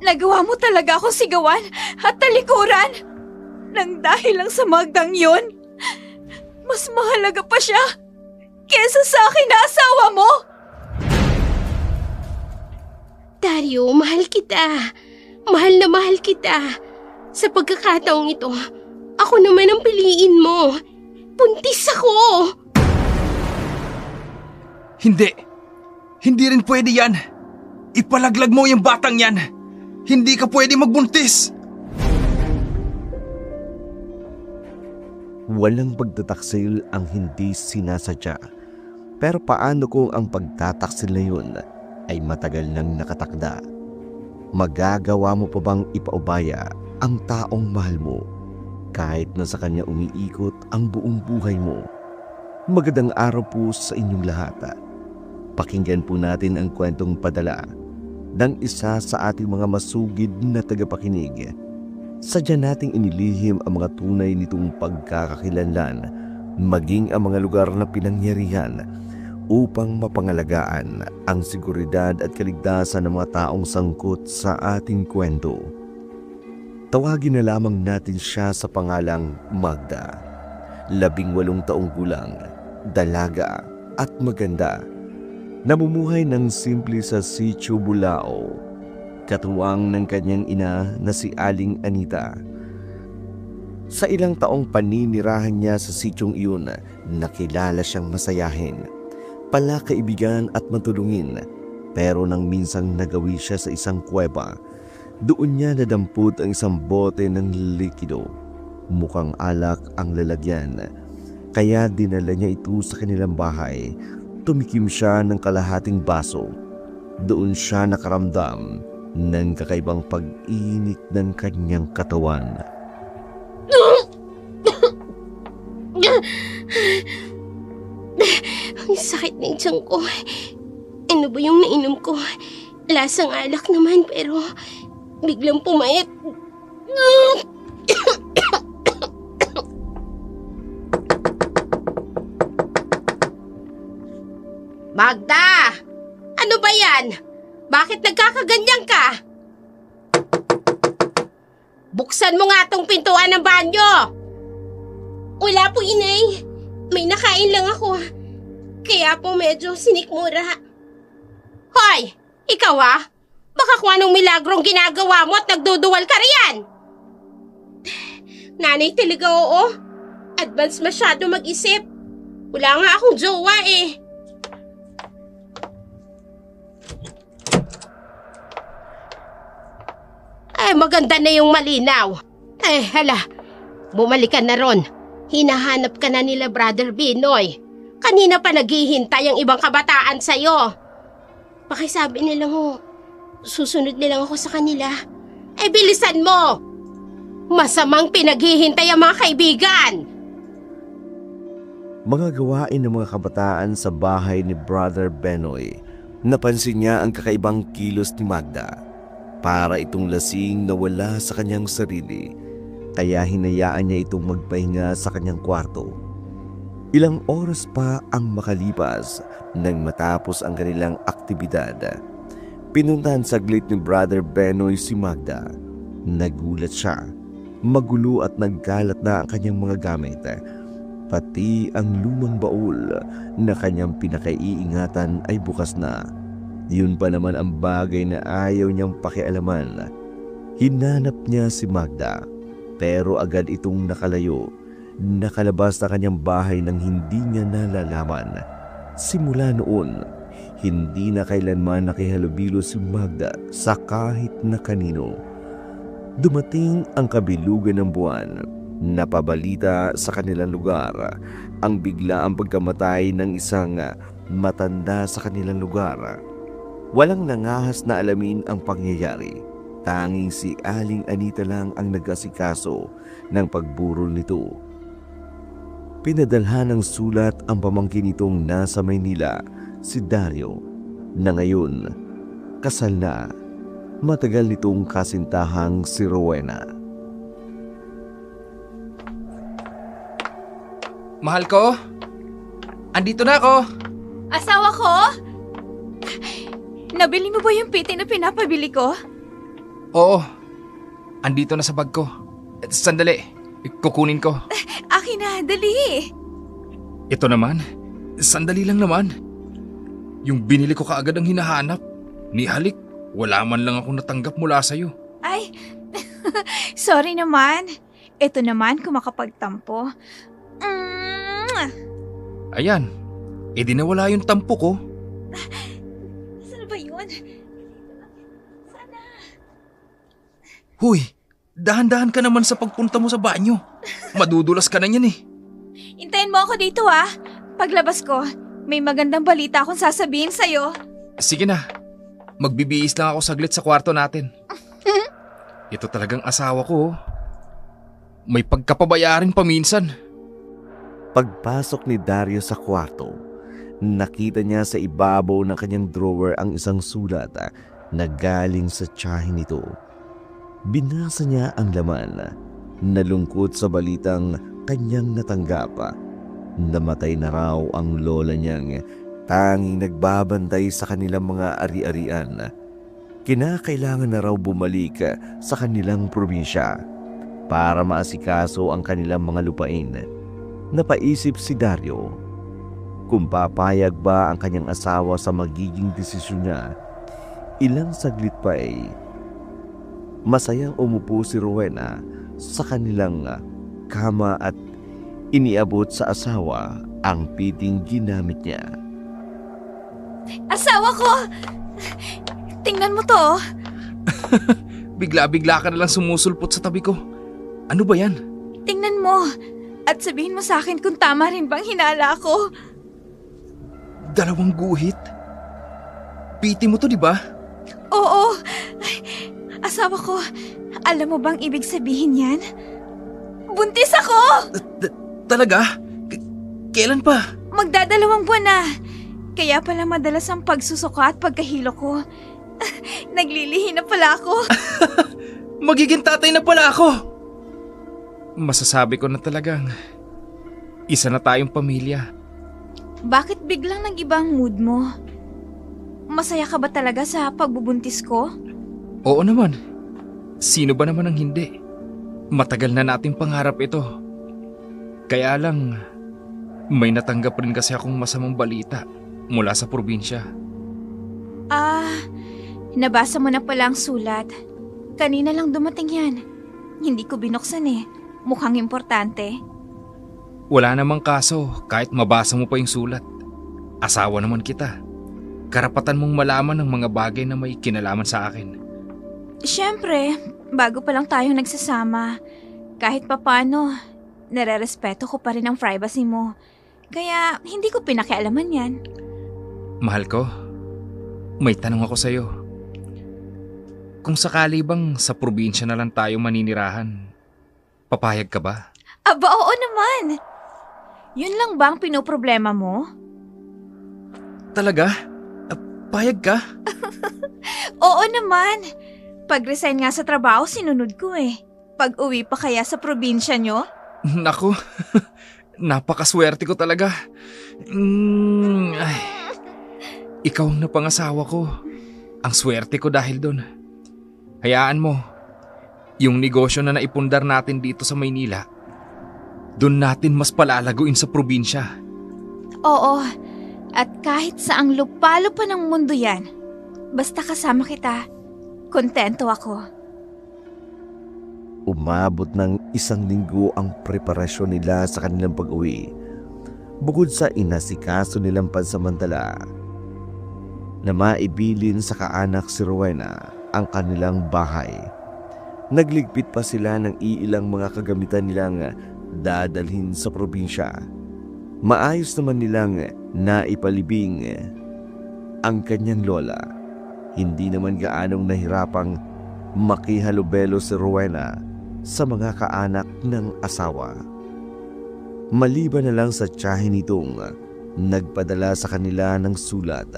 Nagawa mo talaga akong sigawan at talikuran. Nang dahil lang sa Magdang yun, mas mahalaga pa siya kesa sa akin na asawa mo. Dario, mahal kita. Mahal na mahal kita. Sa pagkakataong ito, ako naman ang piliin mo. Buntis ako! Hindi. Hindi rin pwede yan. Ipalaglag mo yung batang yan. Hindi ka pwede magbuntis. Walang pagtataksil ang hindi sinasadya. Pero paano kung ang pagtataksil na yun ay matagal nang nakatakda? Magagawa mo pa bang ipaubaya ang taong mahal mo kahit na sa kanya umiikot ang buong buhay mo? Magandang araw po sa inyong lahat. Pakinggan po natin ang kwentong padala ng isa sa ating mga masugid na tagapakinig. Sadya nating inilihim ang mga tunay nitong pagkakakilanlan, maging ang mga lugar na pinangyarihan upang mapangalagaan ang seguridad at kaligtasan ng mga taong sangkot sa ating kwento. Tawagin na lamang natin siya sa pangalang Magda. 18 taong gulang, dalaga at maganda. Namumuhay ng simple sa Sitio Bulao, katuwang ng kanyang ina na si Aling Anita. Sa ilang taong paninirahan niya sa sityong iyon, nakilala siyang masayahin, palakaibigan at matulungin. Pero nang minsang nagawi siya sa isang kuweba, doon niya nadampot ang isang bote ng likido. Mukhang alak ang lalagyan, kaya dinala niya ito sa kanilang bahay. Tumikim siya ng kalahating baso. Doon siya nakaramdam ng kakaibang pag-init ng kanyang katawan. Ang sakit ng tiyan ko. Ano ba yung nainom ko? Lasang alak naman pero biglang pumayat. Magda! Ano ba yan? Bakit nagkakaganyan ka? Buksan mo nga tong pintuan ng banyo! Wala po, inay. May nakain lang ako. Kaya po medyo sinikmura. Hoy! Ikaw Baka kung anong milagrong ginagawa mo at nagduduwal ka riyan! Nanay talaga, oo. Advance masyado mag-isip. Wala nga akong jowa eh. Ay, maganda na yung malinaw. Hala, bumalik ka na ron. Hinahanap ka na nila Brother Binoy. Kanina pa naghihintay ang ibang kabataan sa'yo. Pakisabi nilang susunod nilang ako sa kanila. Bilisan mo! Masamang pinaghihintay ang mga kaibigan. Mga gawain ng mga kabataan sa bahay ni Brother Benoy. Napansin niya ang kakaibang kilos ni Magda. Para itong lasing na wala sa kanyang sarili, kaya hinayaan niya itong magpahinga sa kanyang kwarto. Ilang oras pa ang makalipas nang matapos ang kanilang aktibidad. Pinuntahan saglit ni Brother Benoy si Magda. Nagulat siya. Magulo at nagkalat na ang kanyang mga gamit. Pati ang lumang baul na kanyang pinakaiingatan ay bukas na. Yun pa naman ang bagay na ayaw niyang pakialaman. Hinanap niya si Magda, pero agad itong nakalayo. Nakalabas na kanyang bahay nang hindi niya nalalaman. Simula noon, hindi na kailanman nakihalubilo si Magda sa kahit na kanino. Dumating ang kabilugan ng buwan. Napabalita sa kanilang lugar ang biglaang pagkamatay ng isang matanda sa kanilang lugar. Walang nangahas na alamin ang pangyayari. Tanging si Aling Anita lang ang nag-asikaso ng pagburol nito. Pinadalhan ng sulat ang pamangkin nitong nasa Maynila, si Dario, na ngayon kasal na. Matagal nitong kasintahang si Rowena. Mahal ko, andito na ako. Asawa ko? Nabili mo ba yung piti na pinapabili ko? Oo, andito na sa bag ko. Sandali, kukunin ko. Akin na, dali. Ito naman, sandali lang naman. Yung binili ko kaagad ang hinahanap. Ni halik, wala man lang ako natanggap mula sa'yo. Ay, sorry naman. Ito naman kung makapagtampo. Ayan, edi nawala yung tampo ko. Saan ba yun? Huy, dahan-dahan ka naman sa pagpunta mo sa banyo. Madudulas ka na niyan eh. Hintayin mo ako dito ah. Paglabas ko, may magandang balita akong sasabihin sa'yo. Sige na, magbibihis lang ako saglit sa kwarto natin. Ito talagang asawa ko. May pagkapabayarin paminsan. Pagpasok ni Dario sa kwarto, nakita niya sa ibabaw ng kanyang drawer ang isang sulat na galing sa tiyahin nito. Binasa niya ang laman, nalungkot sa balitang kanyang natanggap. Namatay na raw ang lola niyang tanging nagbabantay sa kanilang mga ari-arian. Kinakailangan na raw bumalik sa kanilang probinsya para maasikaso ang kanilang mga lupain. Napaisip si Dario kung papayag ba ang kanyang asawa sa magiging desisyon niya. Ilang saglit pa masayang umupo si Rowena sa kanilang kama at iniabot sa asawa ang piting ginamit niya. Asawa ko! Tingnan mo to. Bigla-bigla ka na lang sumusulpot sa tabi ko. Ano ba yan? Tingnan mo. At sabihin mo sa akin kung tama rin bang hinala ko. 2 guhit? Piti mo to, di ba? Oo. Ay, asawa ko, alam mo bang ibig sabihin yan? Buntis ako! Talaga? Kailan pa? Magdadalawang buwan na. Kaya pala madalas ang pagsusuka at pagkahilo ko. Naglilihi na pala ako. Magiging tatay na pala ako! Masasabi ko na talagang isa na tayong pamilya. Bakit biglang nag-iba ang mood mo? Masaya ka ba talaga sa pagbubuntis ko? Oo naman. Sino ba naman ang hindi? Matagal na nating pangarap ito. Kaya lang, may natanggap rin kasi akong masamang balita mula sa probinsya. Nabasa mo na pala ang sulat. Kanina lang dumating yan. Hindi ko binuksan eh. Mukhang importante. Wala namang kaso kahit mabasa mo pa yung sulat. Asawa naman kita. Karapatan mong malaman ng mga bagay na may kinalaman sa akin. Siyempre, bago pa lang tayong nagsasama. Kahit papano, nare-respeto ko pa rin ang privacy mo. Kaya hindi ko pinakialaman yan. Mahal ko, may tanong ako sa'yo. Kung sakali bang sa probinsya na lang tayo maninirahan, papayag ka ba? Aba, oo naman. Yun lang ba ang pinoproblema mo? Talaga? Payag ka? Oo naman. Pag-resign nga sa trabaho, sinunod ko eh. Pag-uwi pa kaya sa probinsya nyo? Naku, napakaswerte ko talaga. Ay, ikaw ang napangasawa ko. Ang swerte ko dahil doon. Hayaan mo, yung negosyo na naipundar natin dito sa Maynila, doon natin mas palalaguin sa probinsya. Oo, at kahit saang lupalo pa ng mundo yan, basta kasama kita, kontento ako. Umabot ng 1 linggo ang preparasyon nila sa kanilang pag-uwi. Bukod sa inasikaso nilang pansamantala na maibilin sa kaanak si Rowena ang kanilang bahay. Nagligpit pa sila ng iilang mga kagamitan nilang dadalhin sa probinsya. Maayos naman nilang naipalibing ang kanyang lola. Hindi naman gaanong nahirapang makihalubelo si Rowena sa mga kaanak ng asawa. Maliban na lang sa tiyahin nitong nagpadala sa kanila ng sulat,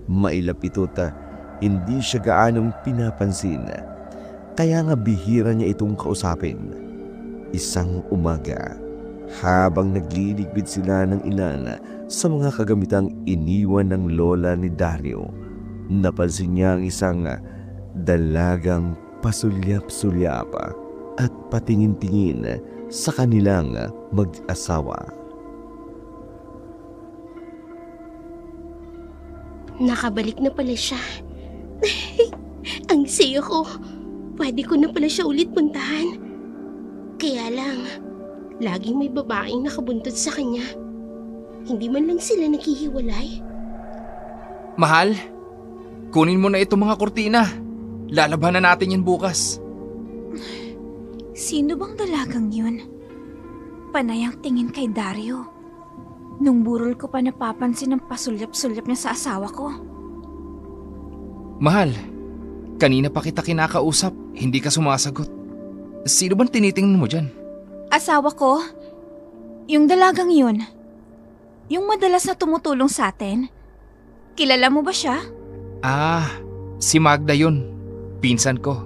mailap ito't hindi siya gaanong pinapansin. Kaya nga bihira niya itong kausapin. Isang umaga, habang nagliligpit sila ng ilan sa mga kagamitang iniwan ng lola ni Dario, napansin niya ang isang dalagang pasulyap-sulyap at patingin-tingin sa kanilang mag-asawa. Nakabalik na pala siya. Ang saya ko. Pwede ko na pala siya ulit puntahan. Kaya lang, laging may babaeng nakabuntot sa kanya. Hindi man lang sila naghihiwalay. Mahal, kunin mo na itong mga kurtina. Lalabanan natin yan bukas. Sino bang dalagang yun? Panay ang tingin kay Dario. Nung burol ko pa napapansin ang pasulyap-sulyap niya sa asawa ko. Mahal, kanina pa kita kinakausap, hindi ka sumasagot. Sino bang tinitingnan mo dyan? Asawa ko? Yung dalagang yun? Yung madalas na tumutulong sa atin? Kilala mo ba siya? Ah, si Magda yun. Pinsan ko.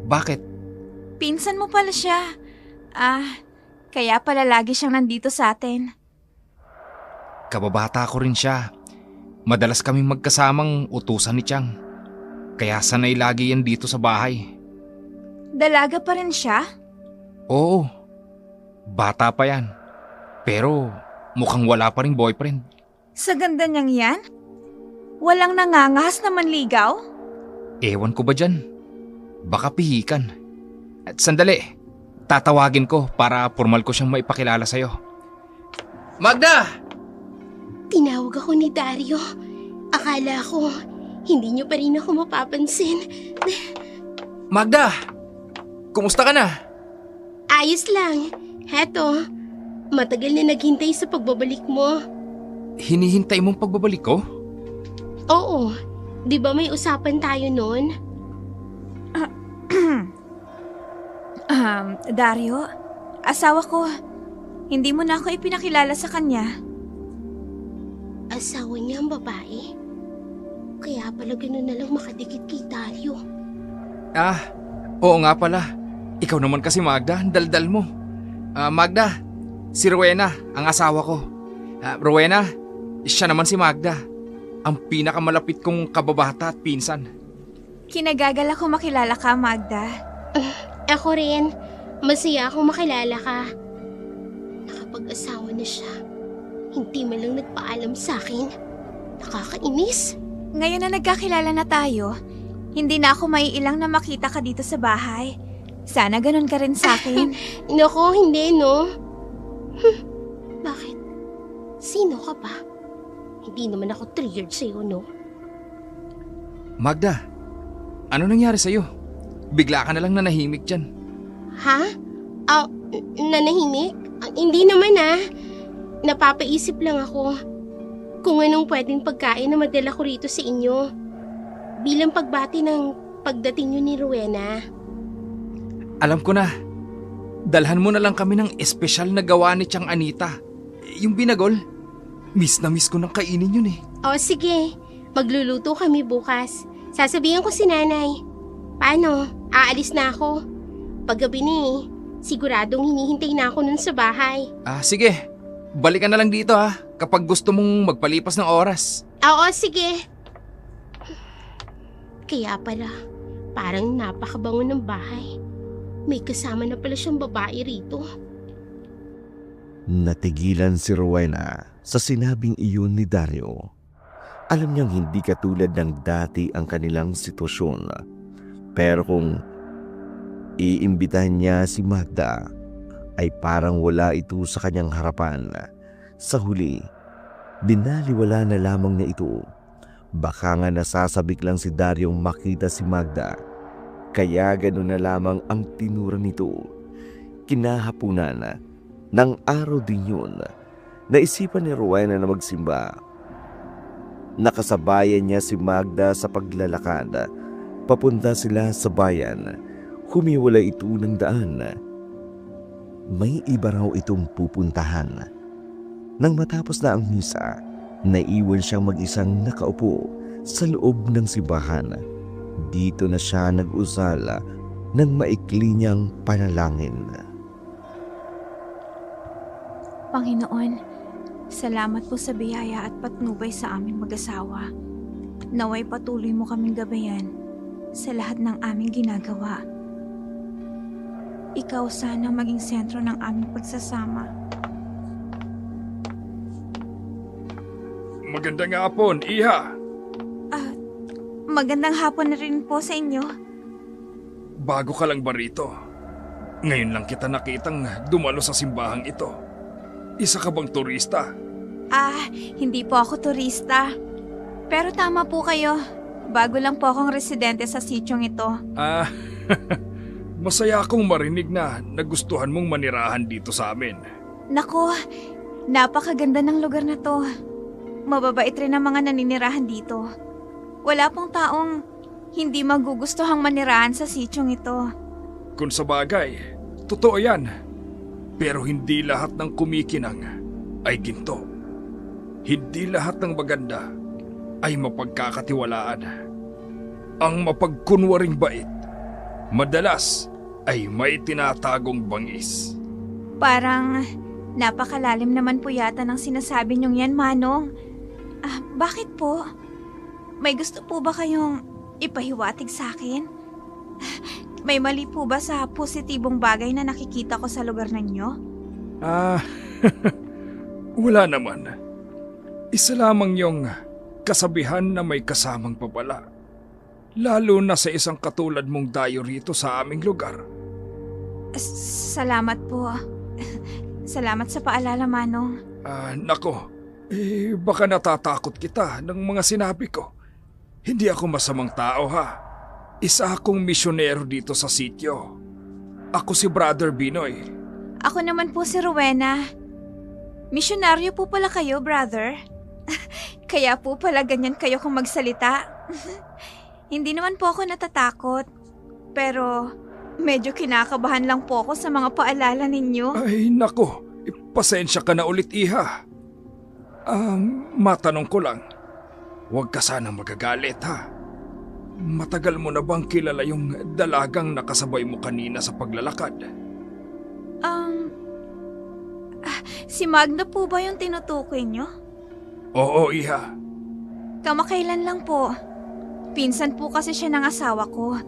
Bakit? Pinsan mo pala siya. Kaya pala lagi siyang nandito sa atin. Kababata ko rin siya. Madalas kaming magkasamang utusan ni Chang. Kaya sanay lagi yan dito sa bahay. Dalaga pa rin siya? Oo, bata pa yan. Pero mukhang wala pa ring boyfriend. Sa ganda niyang yan? Walang nangangahas na manligaw? Ewan ko ba dyan? Baka pihikan. At sandali, tatawagin ko para formal ko siyang maipakilala sa'yo. Magda! Tinawag ako ni Dario. Akala ko, hindi niyo pa rin ako mapapansin. Magda! Kumusta ka na? Ayos lang. Heto, matagal na naghintay sa pagbabalik mo. Hinihintay mong pagbabalik ko? Oo, di ba may usapan tayo noon? Dario, asawa ko. Hindi mo na ako ipinakilala sa kanya. Asawa niya ang babae? Kaya pala gano'n na lang makadikit kay Dario. Oo nga pala. Ikaw naman kasi Magda, ang daldal mo. Magda, si Rowena, ang asawa ko. Rowena, siya naman si Magda. Ang pinakamalapit kong kababata at pinsan. Kinagagala ko makilala ka, Magda. Ako rin. Masaya akong makilala ka. Nakapag-asawa na siya. Hindi man lang nagpaalam sa akin. Nakakainis. Ngayon na nagkakilala na tayo, hindi na ako maiilang na makita ka dito sa bahay. Sana ganun ka rin sa akin. Nako, hindi no. Bakit? Sino ka pa? Hindi naman ako triggered sa'yo, no? Magda, ano nangyari sa'yo? Bigla ka na lang nanahimik dyan. Ha? Nanahimik? Hindi naman Napapaisip lang ako kung anong pwedeng pagkain na madala ko rito sa inyo. Bilang pagbati ng pagdating nyo ni Rowena. Alam ko na. Dalhan mo na lang kami ng espesyal na gawa ni Chang Anita. Yung binagol. Miss na miss ko nang kainin yun eh. O sige, magluluto kami bukas. Sasabihin ko si nanay. Paano? Aalis na ako. Paggabi ni, siguradong hinihintay na ako nun sa bahay. Sige. Balikan na lang dito kapag gusto mong magpalipas ng oras. Oo, sige. Kaya pala, parang napakabango ng bahay. May kasama na pala siyang babae rito. Natigilan si Rowena sa sinabing iyon ni Dario. Alam niyang hindi katulad ng dati ang kanilang sitwasyon. Pero kung iimbitahan niya si Magda, ay parang wala ito sa kanyang harapan. Sa huli, binaliwala na lamang niya ito. Baka nga nasasabik lang si Dario makita si Magda. Kaya gano'n na lamang ang tinura nito. Kinahapunan ng araw din yun, naisipan ni Rowena na magsimba. Nakasabayan niya si Magda sa paglalakad. Papunta sila sa bayan. Humiwala ito ng daan. May iba raw itong pupuntahan. Nang matapos na ang misa, naiwan siyang mag-isang nakaupo sa loob ng simbahan. Dito na siya nag-usala ng maikli niyang panalangin. Panginoon, salamat po sa biyaya at patnubay sa aming mag-asawa. Naway patuloy mo kaming gabayan sa lahat ng aming ginagawa. Ikaw sana maging sentro ng aming pagsasama. Magandang hapon, Iha. Magandang hapon na rin po sa inyo. Bago ka lang ba rito? Ngayon lang kita nakitang dumalo sa simbahang ito. Isa ka bang turista? Hindi po ako turista. Pero tama po kayo. Bago lang po akong residente sa sityong ito. Masaya akong marinig na nagustuhan mong manirahan dito sa amin. Nako, napakaganda ng lugar na to. Mababait rin ang mga naninirahan dito. Wala pong taong hindi magugustuhang manirahan sa sityong ito. Kung sa bagay, totoo yan. Pero hindi lahat ng kumikinang ay ginto. Hindi lahat ng maganda ay mapagkakatiwalaan. Ang mapagkunwaring bait, madalas ay may tinatagong bangis. Parang napakalalim naman po yata ng sinasabi niyong yan, Manong. Bakit po? May gusto po ba kayong ipahiwatig sa akin? May mali po ba sa positibong bagay na nakikita ko sa lugar ninyo? Wala naman. Isa lamang yung kasabihan na may kasamang papala. Lalo na sa isang katulad mong dayo rito sa aming lugar. Salamat po. Salamat sa paalala, Manong. Nako, baka natatakot kita ng mga sinabi ko. Hindi ako masamang tao, ha. Isa akong misyonero dito sa sityo. Ako si Brother Binoy. Ako naman po si Rowena. Misyonaryo po pala kayo, brother. Kaya po pala ganyan kayo kung magsalita. Hindi naman po ako natatakot. Pero medyo kinakabahan lang po ako sa mga paalala ninyo. Ay, nako. Pasensya ka na ulit, Iha. Matanong ko lang. Huwag ka sanang magagalit, ha? Matagal mo na bang kilala yung dalagang nakasabay mo kanina sa paglalakad? Si Magda po ba yung tinutukoy nyo? Oo, Iha. Kamakailan lang po. Pinsan po kasi siya ng asawa ko.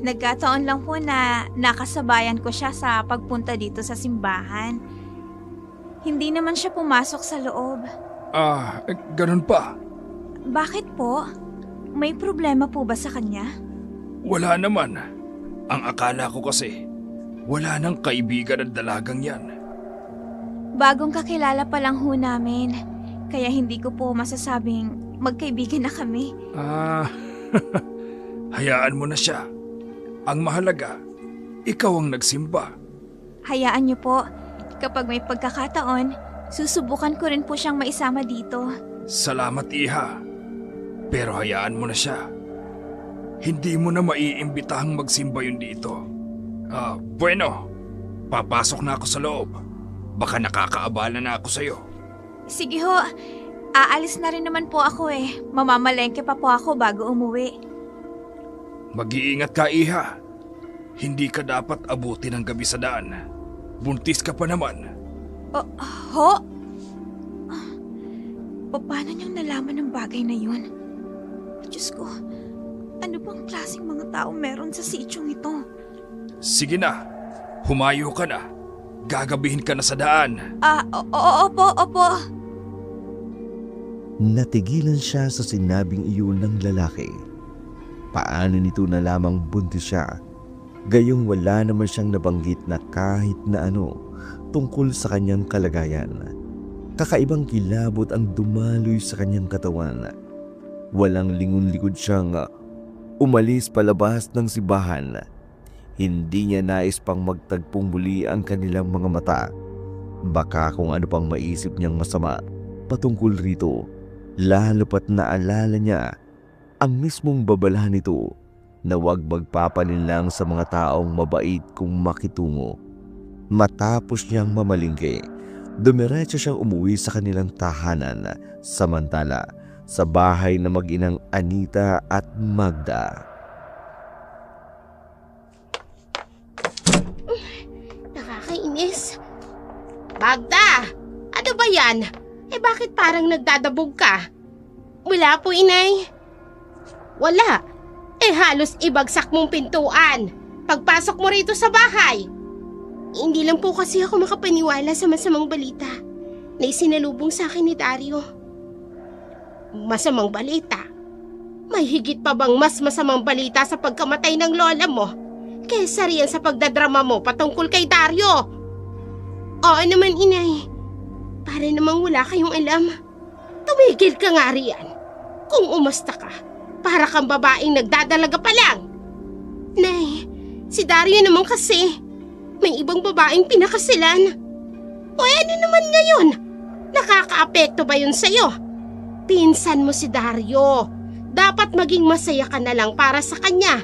Nagkataon lang po na nakasabayan ko siya sa pagpunta dito sa simbahan. Hindi naman siya pumasok sa loob. Ganun pa. Bakit po? May problema po ba sa kanya? Wala naman. Ang akala ko kasi, wala nang kaibigan at dalagang yan. Bagong kakilala pa lang ho namin. Kaya hindi ko po masasabing magkaibigan na kami. Hayaan mo na siya. Ang mahalaga, ikaw ang nagsimba. Hayaan niyo po. Kapag may pagkakataon, susubukan ko rin po siyang maisama dito. Salamat, Iha. Pero hayaan mo na siya. Hindi mo na maiimbitahang magsimba yun dito. Bueno, papasok na ako sa loob. Baka nakakaabala na ako sa'yo. Sige ho, aalis na rin naman po ako eh. Mamamalengke pa po ako bago umuwi. Mag-iingat ka, Iha. Hindi ka dapat abutin ng gabi sa daan. Buntis ka pa naman. Ho? Paano niyang nalaman ng bagay na yun? Diyos ko, ano bang klaseng mga tao meron sa sityong ito? Sige na, humayo ka na. Gagabihin ka na sa daan. Opo. Natigilan siya sa sinabing iyon ng lalaki. Paano nito na lamang buntis siya? Gayong wala naman siyang nabanggit na kahit na ano tungkol sa kanyang kalagayan. Kakaibang kilabot ang dumaloy sa kanyang katawan. Walang lingon-likod siyang umalis palabas ng simbahan. Hindi niya nais pang magtagpong muli ang kanilang mga mata. Baka kung ano pang maisip niyang masama patungkol rito, lalo pat naalala niya ang mismong babala nito na huwag magpapalinlang sa mga taong mabait kung makitungo. Matapos niyang mamalingke, dumiretso siyang umuwi sa kanilang tahanan, samantala sa bahay na mag-inang Anita at Magda. Nakakainis. Magda! Ano ba yan? Bakit parang nagdadabog ka? Wala po, inay. Wala. halos ibagsak mong pintuan. Pagpasok mo rito sa bahay. Hindi lang po kasi ako makapaniwala sa masamang balita na isinalubong sa akin ni Dario. Masamang balita? May higit pa bang mas masamang balita sa pagkamatay ng lola mo kaysa riyan sa pagdadrama mo patungkol kay Dario? Oo naman, inay. Para namang wala kayong alam. Tumigil ka nga riyan. Kung umasta ka, para kang babaeng nagdadalaga pa lang. Nay, si Dario naman kasi may ibang babaeng pinakasilan. O ano naman ngayon? Nakakaapekto ba yun sa'yo? Pinsan mo si Dario. Dapat maging masaya ka na lang para sa kanya.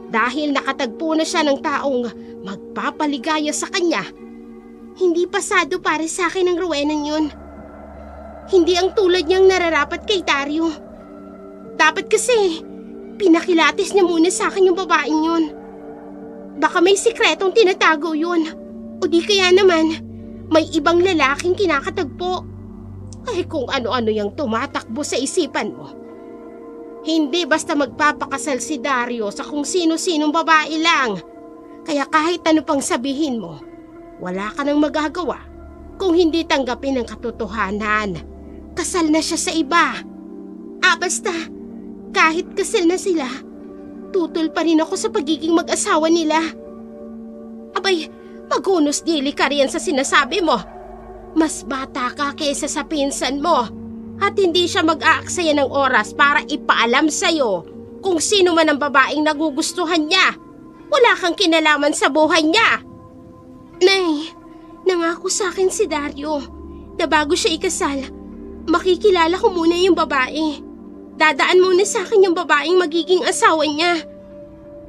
Dahil nakatagpo na siya ng taong magpapaligaya sa kanya. Hindi pasado para sa akin ang Rowenang yun. Hindi ang tulad niyang nararapat kay Dario. Dapat kasi pinakilatis niya muna sa akin yung babaeng yun. Baka may sikretong tinatago yun. O di kaya naman, may ibang lalaking kinakatagpo. Ay kung ano-ano yung tumatakbo sa isipan mo. Hindi basta magpapakasal si Dario sa kung sino-sinong babae lang. Kaya kahit ano pang sabihin mo, wala ka nang magagawa kung hindi tanggapin ang katotohanan. Kasal na siya sa iba. Basta, kahit kasal na sila, tutol pa rin ako sa pagiging mag-asawa nila. Abay, maghunos dili ka riyan sa sinasabi mo. Mas bata ka kaysa sa pinsan mo. At hindi siya mag-aaksaya ng oras para ipaalam sa'yo kung sino man ang babaeng nagugustuhan niya. Wala kang kinalaman sa buhay niya. Nay, nangako sa akin si Dario na bago siya ikasal, makikilala ko muna yung babae. Dadaan muna sa akin yung babaeng magiging asawa niya.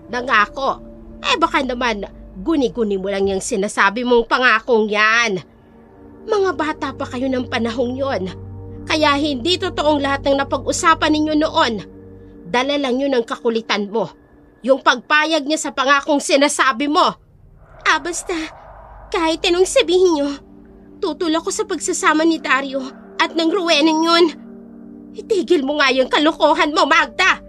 Nangako? Baka naman guni-guni mo lang yung sinasabi mong pangakong yan. Mga bata pa kayo ng panahong yon. Kaya hindi totoong lahat ng napag-usapan ninyo noon. Dala lang yun ang kakulitan mo. Yung pagpayag niya sa pangakong sinasabi mo. Basta, kahit anong sabihin niyo, tutol ako sa pagsasama ni Dario at ng Rowenang yun. Itigil mo nga yung kalokohan mo, Magda.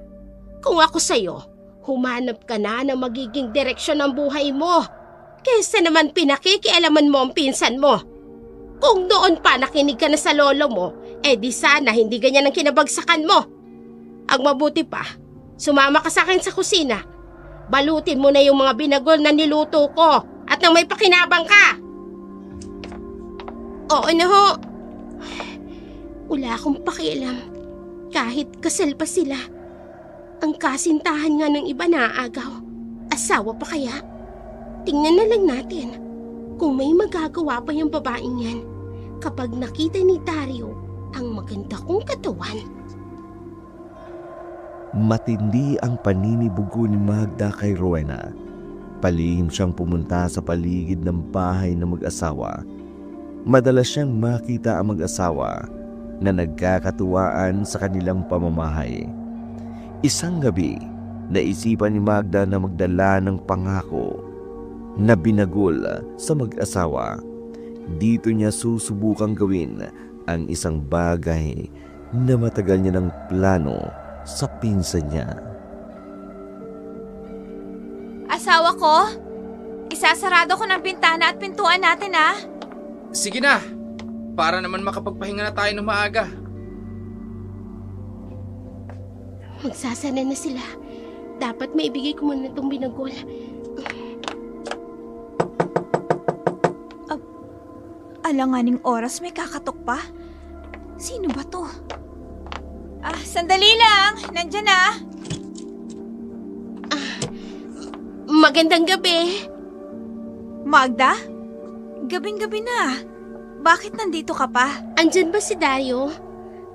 Kung ako sa'yo, humanap ka na ng magiging direksyon ng buhay mo. Kesa naman pinakikialaman mo ang pinsan mo. Kung doon pa nakinig ka na sa lolo mo, di sana hindi ganyan ang kinabagsakan mo. Ang mabuti pa, sumama ka sa akin sa kusina. Balutin mo na yung mga binagol na niluto ko at nang may pakinabang ka. Oo na ho. Wala akong pakialam. Kahit kasal pa sila. Ang kasintahan nga ng iba naaagaw. Asawa pa kaya? Tingnan na lang natin kung may magagawa pa yung babaeng yan kapag nakita ni Dario ang maganda kong katawan. Matindi ang paninibugo ni Magda kay Rowena. Palihim siyang pumunta sa paligid ng bahay ng mag-asawa. Madalas siyang makita ang mag-asawa na nagkakatuwaan sa kanilang pamamahay. Isang gabi, naisipan ni Magda na magdala ng pangako na binagol sa mag-asawa. Dito niya susubukang gawin ang isang bagay na matagal niya ng plano sa pinsan niya. Asawa ko, isasarado ko ng bintana at pintuan natin Sige na, para naman makapagpahinga na tayo ng maaga. Magsasana na sila. Dapat maibigay ko muna itong binagol. Alanganing oras may kakatok pa. Sino ba to? Sandali lang. Nandyan na. Magandang gabi. Magda? Gabing-gabi na. Bakit nandito ka pa? Andyan ba si Dario?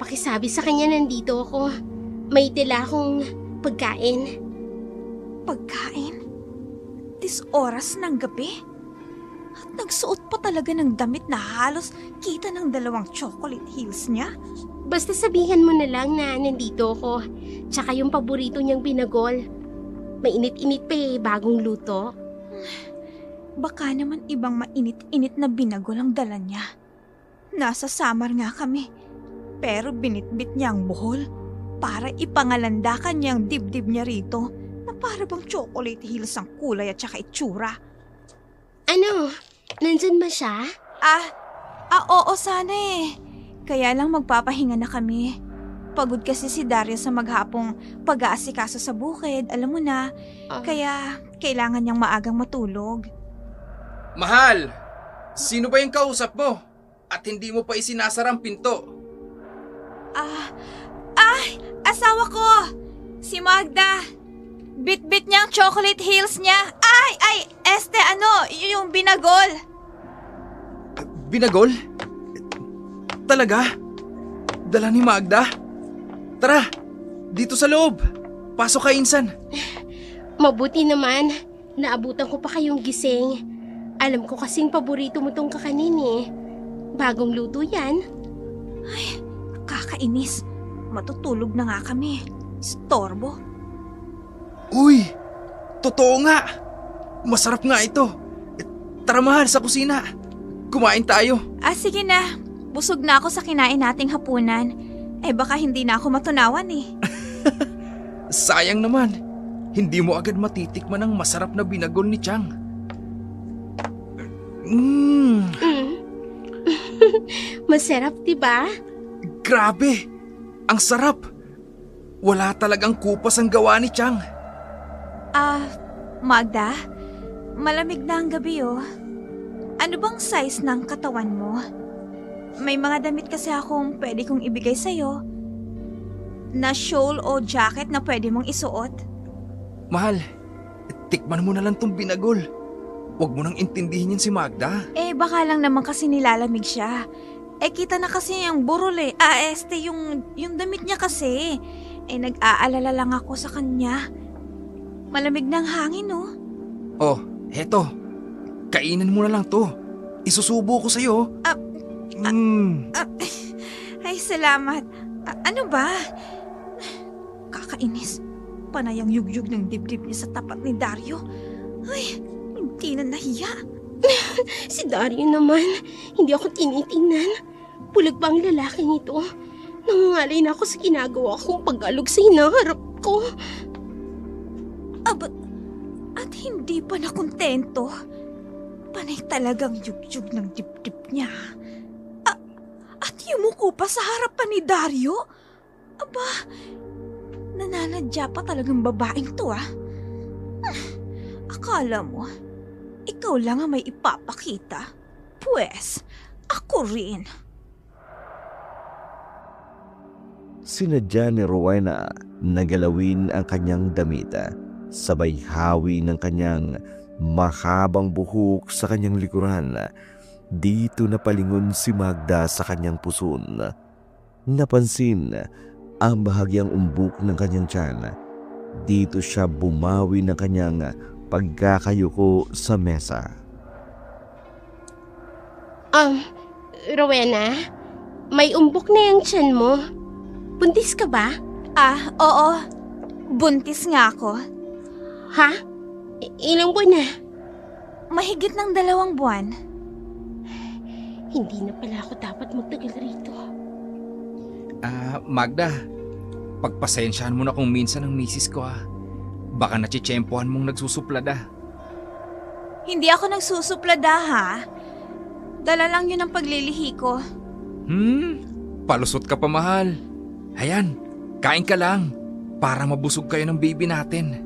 Pakisabi sa kanya nandito ako. May dala akong pagkain. Pagkain? This oras ng gabi? At nagsuot pa talaga ng damit na halos kita ng 2 chocolate heels niya? Basta sabihan mo na lang na nandito ako. Tsaka yung paborito niyang binagol. Mainit-init pa bagong luto. Baka naman ibang mainit-init na binagol ang dala niya. Nasa Samar nga kami. Pero binitbit niya ang buhol. para ipangalanda kanyang dibdib niya rito na para bang chocolate hills ang kulay at saka itsura. Ano? Nandyan ba siya? Oo sana eh. Kaya lang magpapahinga na kami. Pagod kasi si Dario sa maghapong pag-aasikaso sa bukid, alam mo na. Kaya kailangan niyang maagang matulog. Mahal! Sino ba yung kausap mo? At hindi mo pa isinasara ang pinto? Asawa ko! Si Magda! Bit-bit niya ang chocolate hills niya. Yung binagol. Binagol? Talaga? Dala ni Magda? Tara, dito sa loob. Pasok ka, Insan. Mabuti naman. Naabutan ko pa kayong gising. Alam ko kasing paborito mo tong kakanin eh. Bagong luto yan. Kakainis. Matutulog na nga kami. Storbo. Uy, totoo nga. Masarap nga ito. Tara mahal, sa kusina. Kumain tayo. Sige na. Busog na ako sa kinain nating hapunan. Baka hindi na ako matunawan eh. Sayang naman. Hindi mo agad matitikman ang masarap na binagol ni Chang. Masarap, diba? Grabe! Ang sarap! Wala talagang kupas ang gawa ni Chang. Magda, malamig na ang gabi oh. Ano bang size ng katawan mo? May mga damit kasi akong pwede kong ibigay sa'yo. Na shawl o jacket na pwede mong isuot. Mahal, tikman mo na lang tong binagol. Huwag mo nang intindihin yun si Magda. Baka lang naman kasi nilalamig siya. Kita na kasi yung burol eh. Yung damit niya kasi. Nag-aalala lang ako sa kanya. Malamig ng hangin oh. Oh, heto. Kainin mo na lang to. Isusubo ko sa'yo. Salamat. Ano ba? Kakainis. Panay ang yugyug ng dibdib niya sa tapat ni Dario. Hindi na nahiya. Si Dario naman, hindi ako tinitingnan. Bulag ba ang lalaking ito? Nangangalay na ako sa ginagawa kong pag-alog sa hinaharap ko. At hindi pa nakontento. Panay talagang yugyug ng dibdib niya. At yumuko pa sa harapan ni Dario? Nananadya pa talagang babaeng to Akala mo, ikaw lang ang may ipapakita. Pwes, ako rin. Sinadya ni Rowena na galawin ang kanyang damit, sabay hawi ng kanyang mahabang buhok sa kanyang likuran. Dito napalingon si Magda sa kanyang puson. Napansin ang bahagyang umbok ng kanyang tiyan. Dito siya bumawi ng kanyang pagkakayuko sa mesa. Rowena, may umbok na yung tiyan mo. Buntis ka ba? Oo. Buntis nga ako. Ha? Ilang buwan na? Mahigit ng 2 buwan. Hindi na pala ako dapat magtagal rito. Magda, pagpasensyahan mo na kung minsan ang misis ko Baka natsitsyempohan mong nagsusuplada. Hindi ako nagsusuplada ha. Dala lang yun ang paglilihi ko. Palusot ka pa mahal. Hayan, kain ka lang para mabusog kayo ng baby natin.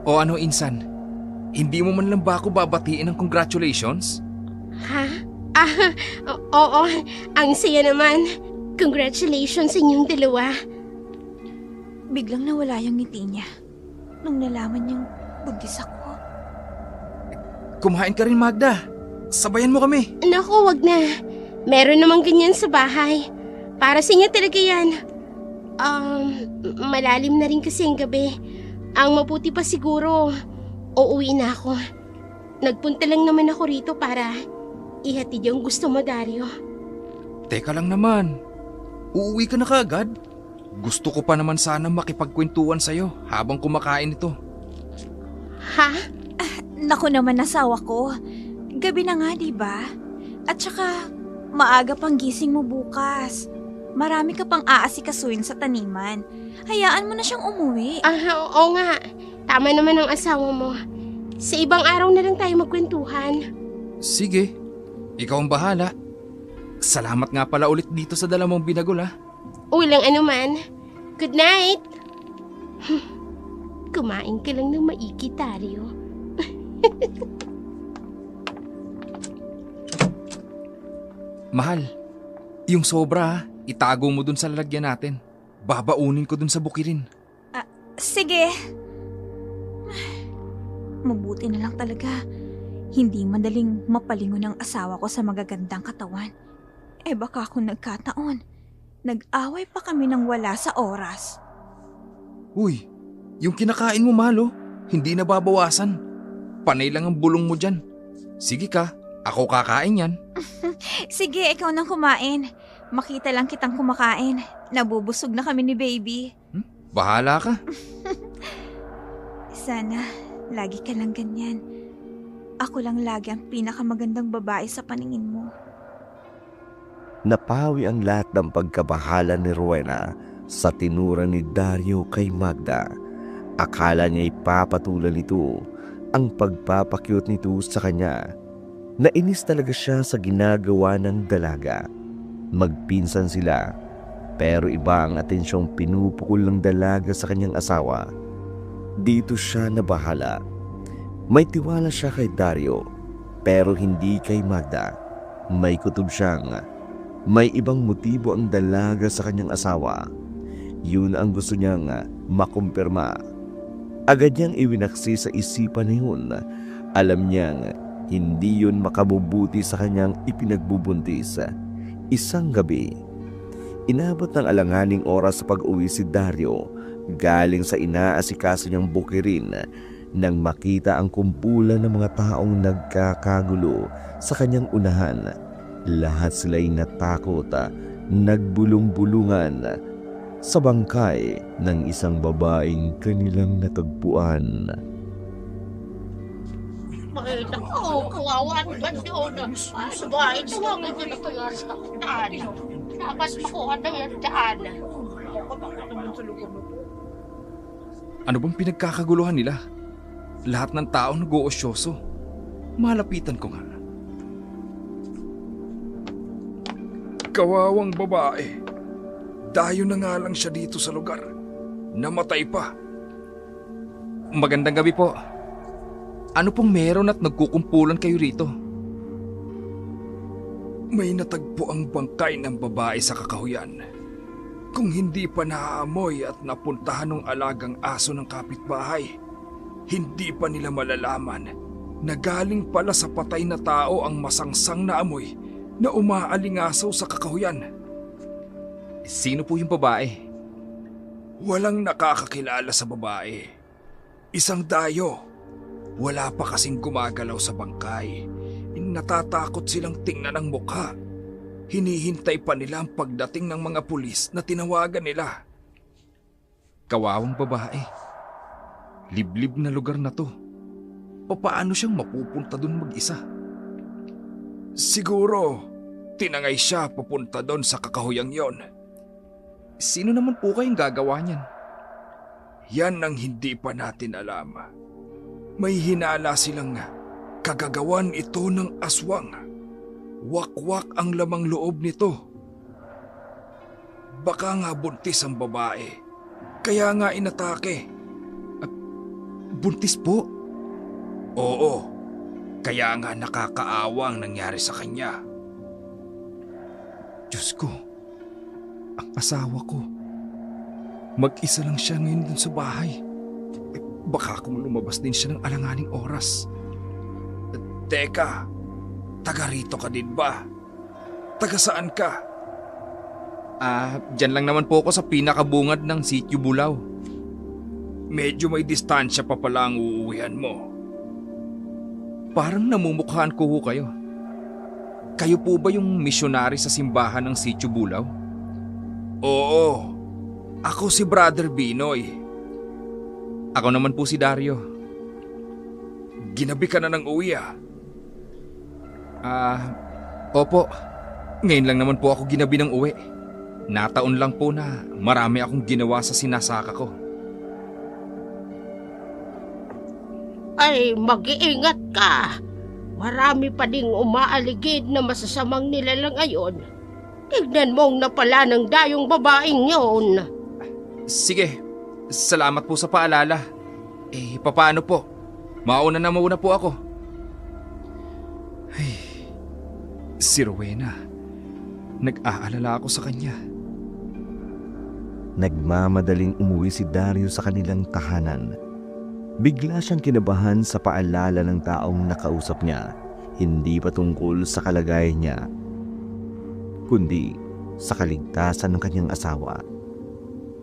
O ano Insan, hindi mo man lang ba ako babatiin ng congratulations? Ha? Oo, ang saya naman. Congratulations sa inyong dalawa. Biglang nawala yung ngiti niya nung nalaman niyang buntis ako. Kumain ka rin Magda. Sabayan mo kami. Naku, wag na. Meron namang ganyan sa bahay. Para sa inyo talaga yan. Malalim na rin kasi ang gabi. Ang mabuti pa siguro, uuwi na ako. Nagpunta lang naman ako rito para ihatid yung gusto mo, Dario. Teka lang naman. Uuwi ka na kaagad? Gusto ko pa naman sana makipagkwentuhan sa'yo habang kumakain ito. Ha? Naku naman asawa ko. Gabi na nga, diba? At saka, maaga pang gising mo bukas. Marami ka pang aasikasuin sa taniman. Hayaan mo na siyang umuwi. Oo nga. Tama naman ang asawa mo. Sa ibang araw na lang tayo magkwentuhan. Sige, ikaw ang bahala. Salamat nga pala ulit dito sa dala mong binagol ha. Walang anuman. Good night. Kumain ka lang ng maigi, Dario. Mahal, yung sobra ha, itago mo dun sa lalagyan natin. Babaunin ko dun sa bukirin. Sige. Mabuti na lang talaga. Hindi madaling mapalingon ang asawa ko sa magagandang katawan. Baka kung nagkataon, nag-away pa kami ng wala sa oras. Uy, yung kinakain mo mahal hindi nababawasan. Panay lang ang bulong mo dyan. Sige ka, ako kakain yan. Sige, ikaw nang kumain. Makita lang kitang kumakain. Nabubusog na kami ni baby. Bahala ka. Sana, lagi ka lang ganyan. Ako lang lagi ang pinakamagandang babae sa paningin mo. Napawi ang lahat ng pagkabahala ni Rowena sa tinura ni Dario kay Magda. Akala niya ipapatulan nito ang pagpapakyut nito sa kanya. Nainis talaga siya sa ginagawa ng dalaga. Magpinsan sila, pero iba ang atensyong pinupukol ng dalaga sa kanyang asawa. Dito siya nabahala. May tiwala siya kay Dario, pero hindi kay Magda. May kutob siyang may ibang motibo ang dalaga sa kanyang asawa. Yun ang gusto niyang makumpirma. Agad niyang iwinaksi sa isipan na yun. Alam niyang hindi yun makabubuti sa kanyang ipinagbubuntis. Isang gabi, inabot ng alanganing oras sa pag-uwi si Dario galing sa inaasikaso niyang bukirin nang makita ang kumpulan ng mga taong nagkakagulo sa kanyang unahan. Lahat sila'y natakot, nagbulong-bulungan sa bangkay ng isang babaeng kanilang natagpuan. Makita ko, kawawa naman yun. Sabay, tawagin ko na kaya sa daan. Dapat makuha na yan daan. Ano bang pinagkakaguluhan nila? Lahat ng tao nag-uosyoso. Malapitan ko nga. Kawawang babae. Dayo na nga lang siya dito sa lugar. Namatay pa. Magandang gabi po. Ano pong meron at nagkukumpulan kayo rito? May natagpo ang bangkay ng babae sa kakahuyan. Kung hindi pa naaamoy at napuntahan ng alagang aso ng kapitbahay, hindi pa nila malalaman na galing pala sa patay na tao ang masangsang na amoy na umaalingasaw sa kakahuyan. Sino po yung babae? Walang nakakakilala sa babae. Isang dayo. Wala pa kasing gumagalaw sa bangkay. Natatakot silang tingnan ang mukha. Hinihintay pa nila ang pagdating ng mga pulis na tinawagan nila. Kawawang babae. Liblib na lugar na to. Paano siyang mapupunta doon mag-isa? Siguro, tinangay siya papunta doon sa kakahuyang yon. Sino naman po kayong gagawa niyan? Yan ang hindi pa natin alam. May hinala silang kagagawan ito ng aswang. Wakwak ang lamang loob nito. Baka nga buntis ang babae. Kaya nga inatake. Buntis po? Oo. Kaya nga nakakaawa ang nangyari sa kanya. Diyos ko, ang asawa ko. Mag-isa lang siya ngayon dun sa bahay. Baka kung lumabas din siya ng alanganing oras. Teka, taga rito ka din ba? Taga saan ka? Dyan lang naman po ako sa pinakabungad ng Sitio Bulao. Medyo may distansya pa pala ang uuwihan mo. Parang namumukhaan ko ho kayo. Kayo po ba yung misyonary sa simbahan ng Sitio Bulao? Oo, ako si Brother Binoy. Ako naman po si Dario. Ginabi ka na ng uwi Opo. Ngayon lang naman po ako ginabi ng uwi. Nataon lang po na marami akong ginawa sa sinasaka ko. Ay, mag-iingat ka. Marami pa ding umaaligid na masasamang nilalang ngayon. Tignan mong napala ng dayong babaeng yun. Sige, salamat po sa paalala. Papaano po? Mauna na muna po ako. Ay, si Rowena. Nag-aalala ako sa kanya. Nagmamadaling umuwi si Dario sa kanilang tahanan. Bigla siyang kinabahan sa paalala ng taong nakausap niya, hindi patungkol sa kalagayan niya, kundi sa kaligtasan ng kanyang asawa.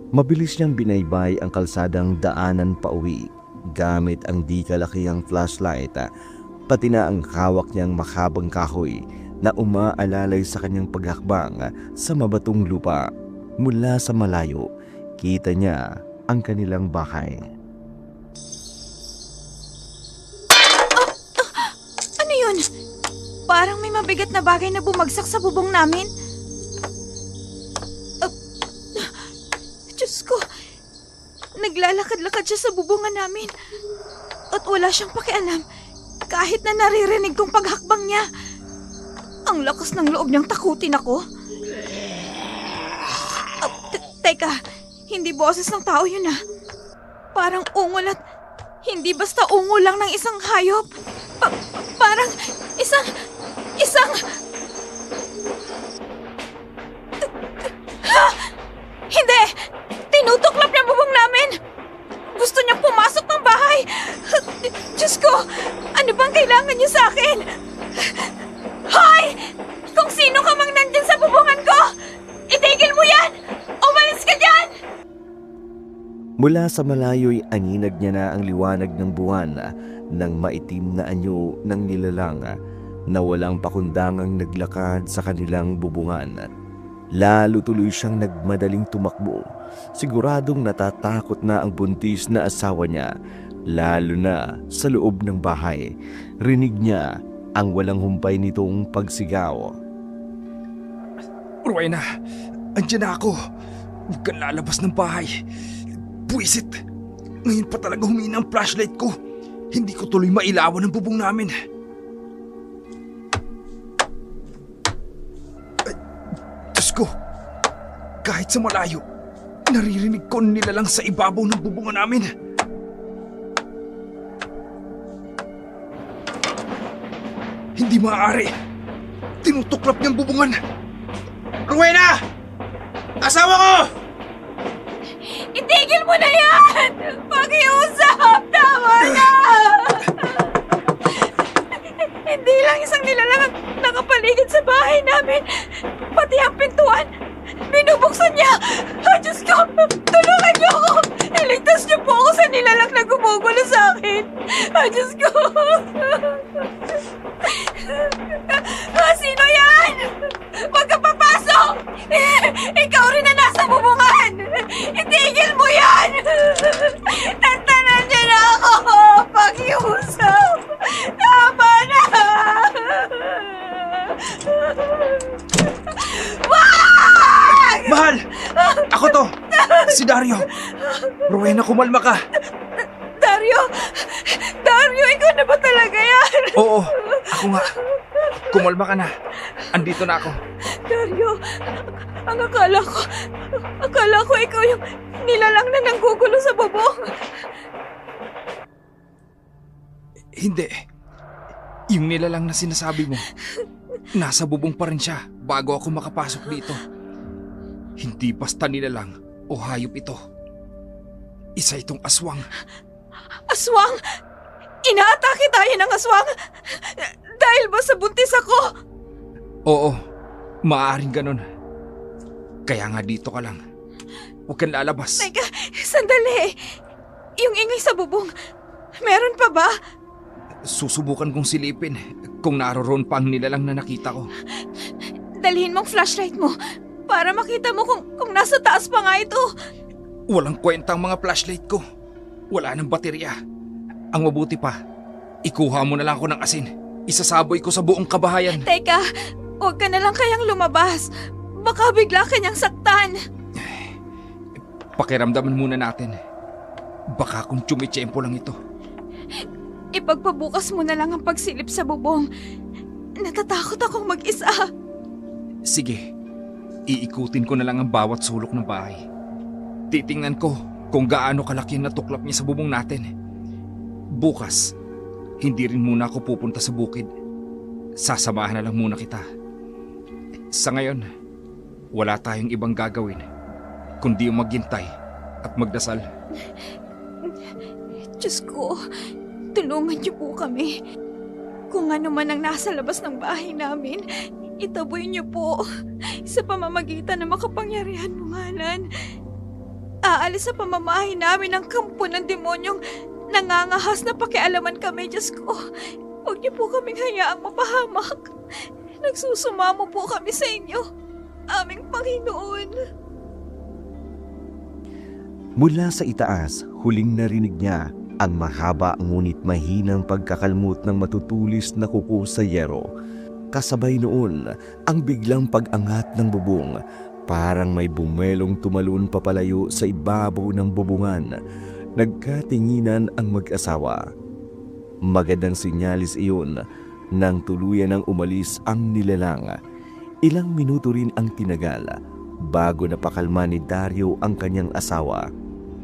Mabilis niyang binaybay ang kalsadang daanan pauwi gamit ang di kalakihang flashlight, pati na ang hawak niyang makabang kahoy na umaalalay sa kanyang paghakbang sa mabatong lupa. Mula sa malayo, kita niya ang kanilang bahay. Ano yun? Parang may mabigat na bagay na bumagsak sa bubong namin. Diyos ko, naglalakad-lakad siya sa bubungan namin. At wala siyang pakialam kahit na naririnig kong paghakbang niya. Ang lakas ng loob niyang takutin ako. Teka, hindi boses ng tao yun ah. Parang ungol at hindi basta ungol lang ng isang hayop. Parang isang... Ha! Hindi! Tinutuklap niya bubong namin! Gusto niyang pumasok ng bahay! Diyos ko! Ano bang kailangan niyo sa akin? Hoy! Kung sino ka mang nandyan sa bubungan ko! Itigil mo yan! Umalis ka dyan! Mula sa malayo'y aninag niya na ang liwanag ng buwan ng maitim na anyo ng nilalang na walang pakundangang naglakad sa kanilang bubungan. Lalo tuloy siyang nagmadaling tumakbo. Siguradong natatakot na ang buntis na asawa niya, lalo na sa loob ng bahay. Rinig niya ang walang humpay nitong pagsigaw. Rowena, andyan na ako. Huwag kang lalabas ng bahay. Buwisit. Ngayon pa talaga humina ang flashlight ko. Hindi ko tuloy mailawan ang bubong namin. Ay, Diyos ko. Kahit sa malayo, naririnig ko nila lang sa ibabaw ng bubungan namin. Hindi maaari. Tinutuklap niyang bubungan. Rowena! Asawa ko! Itigil mo na yan! Pakiusap! Tama na! Hindi lang isang nilalang ang nakapaligid sa bahay namin. Pati ang pintuan. Binubuksan niya! Diyos ko! Tulungan niyo ako! Iligtas niyo po ako sa nilalang na gumugulo sa akin! Diyos ko! Sino yan? Huwag ka papasok! Ikaw rin na nasa bubungan! Itigil mo yan! Tantanan niya na ako! Pakiusap! Tama na! Wag! Mahal! Ako to! Si Dario! Rowena, kumalma ka! Dario! Dario, ikaw na ba talaga yan? Oo, ako nga. Kumalma ka na. Andito na ako. Dario, ang akala ko ikaw yung nilalang na nanggugulo sa bubong. Hindi. Yung nilalang na sinasabi mo, nasa bubong pa rin siya bago ako makapasok dito. Hindi basta nilalang o hayop ito. Isa itong aswang. Aswang? Inaatake tayo ng aswang? Dahil ba sa buntis ako? Oo, maaaring ganun. Kaya nga dito ka lang. Huwag kang lalabas. Teka, sandali. Yung ingay sa bubong, meron pa ba? Susubukan kong silipin kung naroon pa ang nilalang na nakita ko. Dalhin mong flashlight mo para makita mo kung nasa taas pa nga ito. Walang kwenta ang mga flashlight ko. Wala nang baterya. Ang mabuti pa, ikuha mo na lang ako ng asin. Isasaboy ko sa buong kabahayan. Teka, huwag ka na lang kayang lumabas. Baka bigla kanyang saktan. Pakiramdaman muna natin. Baka kung tsumitsyempo lang ito. Ipagpabukas mo na lang ang pagsilip sa bubong. Natatakot akong mag-isa. Sige, iikutin ko na lang ang bawat sulok ng bahay. Titingnan ko kung gaano kalaki ang natuklap niya sa bubong natin. Bukas, hindi rin muna ako pupunta sa bukid. Sasamahan na lang muna kita. Sa ngayon, wala tayong ibang gagawin kundi maghintay at magdasal. Diyos ko, tulungan niyo po kami. Kung ano man ang nasa labas ng bahay namin, itaboy niyo po sa pamamagitan ng makapangyarihan mong ngalan. Aalis sa pamamahay namin ang kampo ng demonyong nangangahas na pakialaman kami, Diyos ko. Huwag niyo po kaming hayaang mapahamak. Nagsusumamo po kami sa inyo, aming Panginoon. Mula sa itaas, huling narinig niya ang mahaba ngunit mahinang pagkakalmot ng matutulis na kuko sa yero. Kasabay noon ang biglang pag-angat ng bubong, parang may bumelong tumalon papalayo sa ibabaw ng bubungan. Nagkatinginan ang mag-asawa. Magandang sinyalis iyon nang tuluyan ng umalis ang nilalang. Ilang minuto rin ang tinagal bago napakalma ni Dario ang kanyang asawa.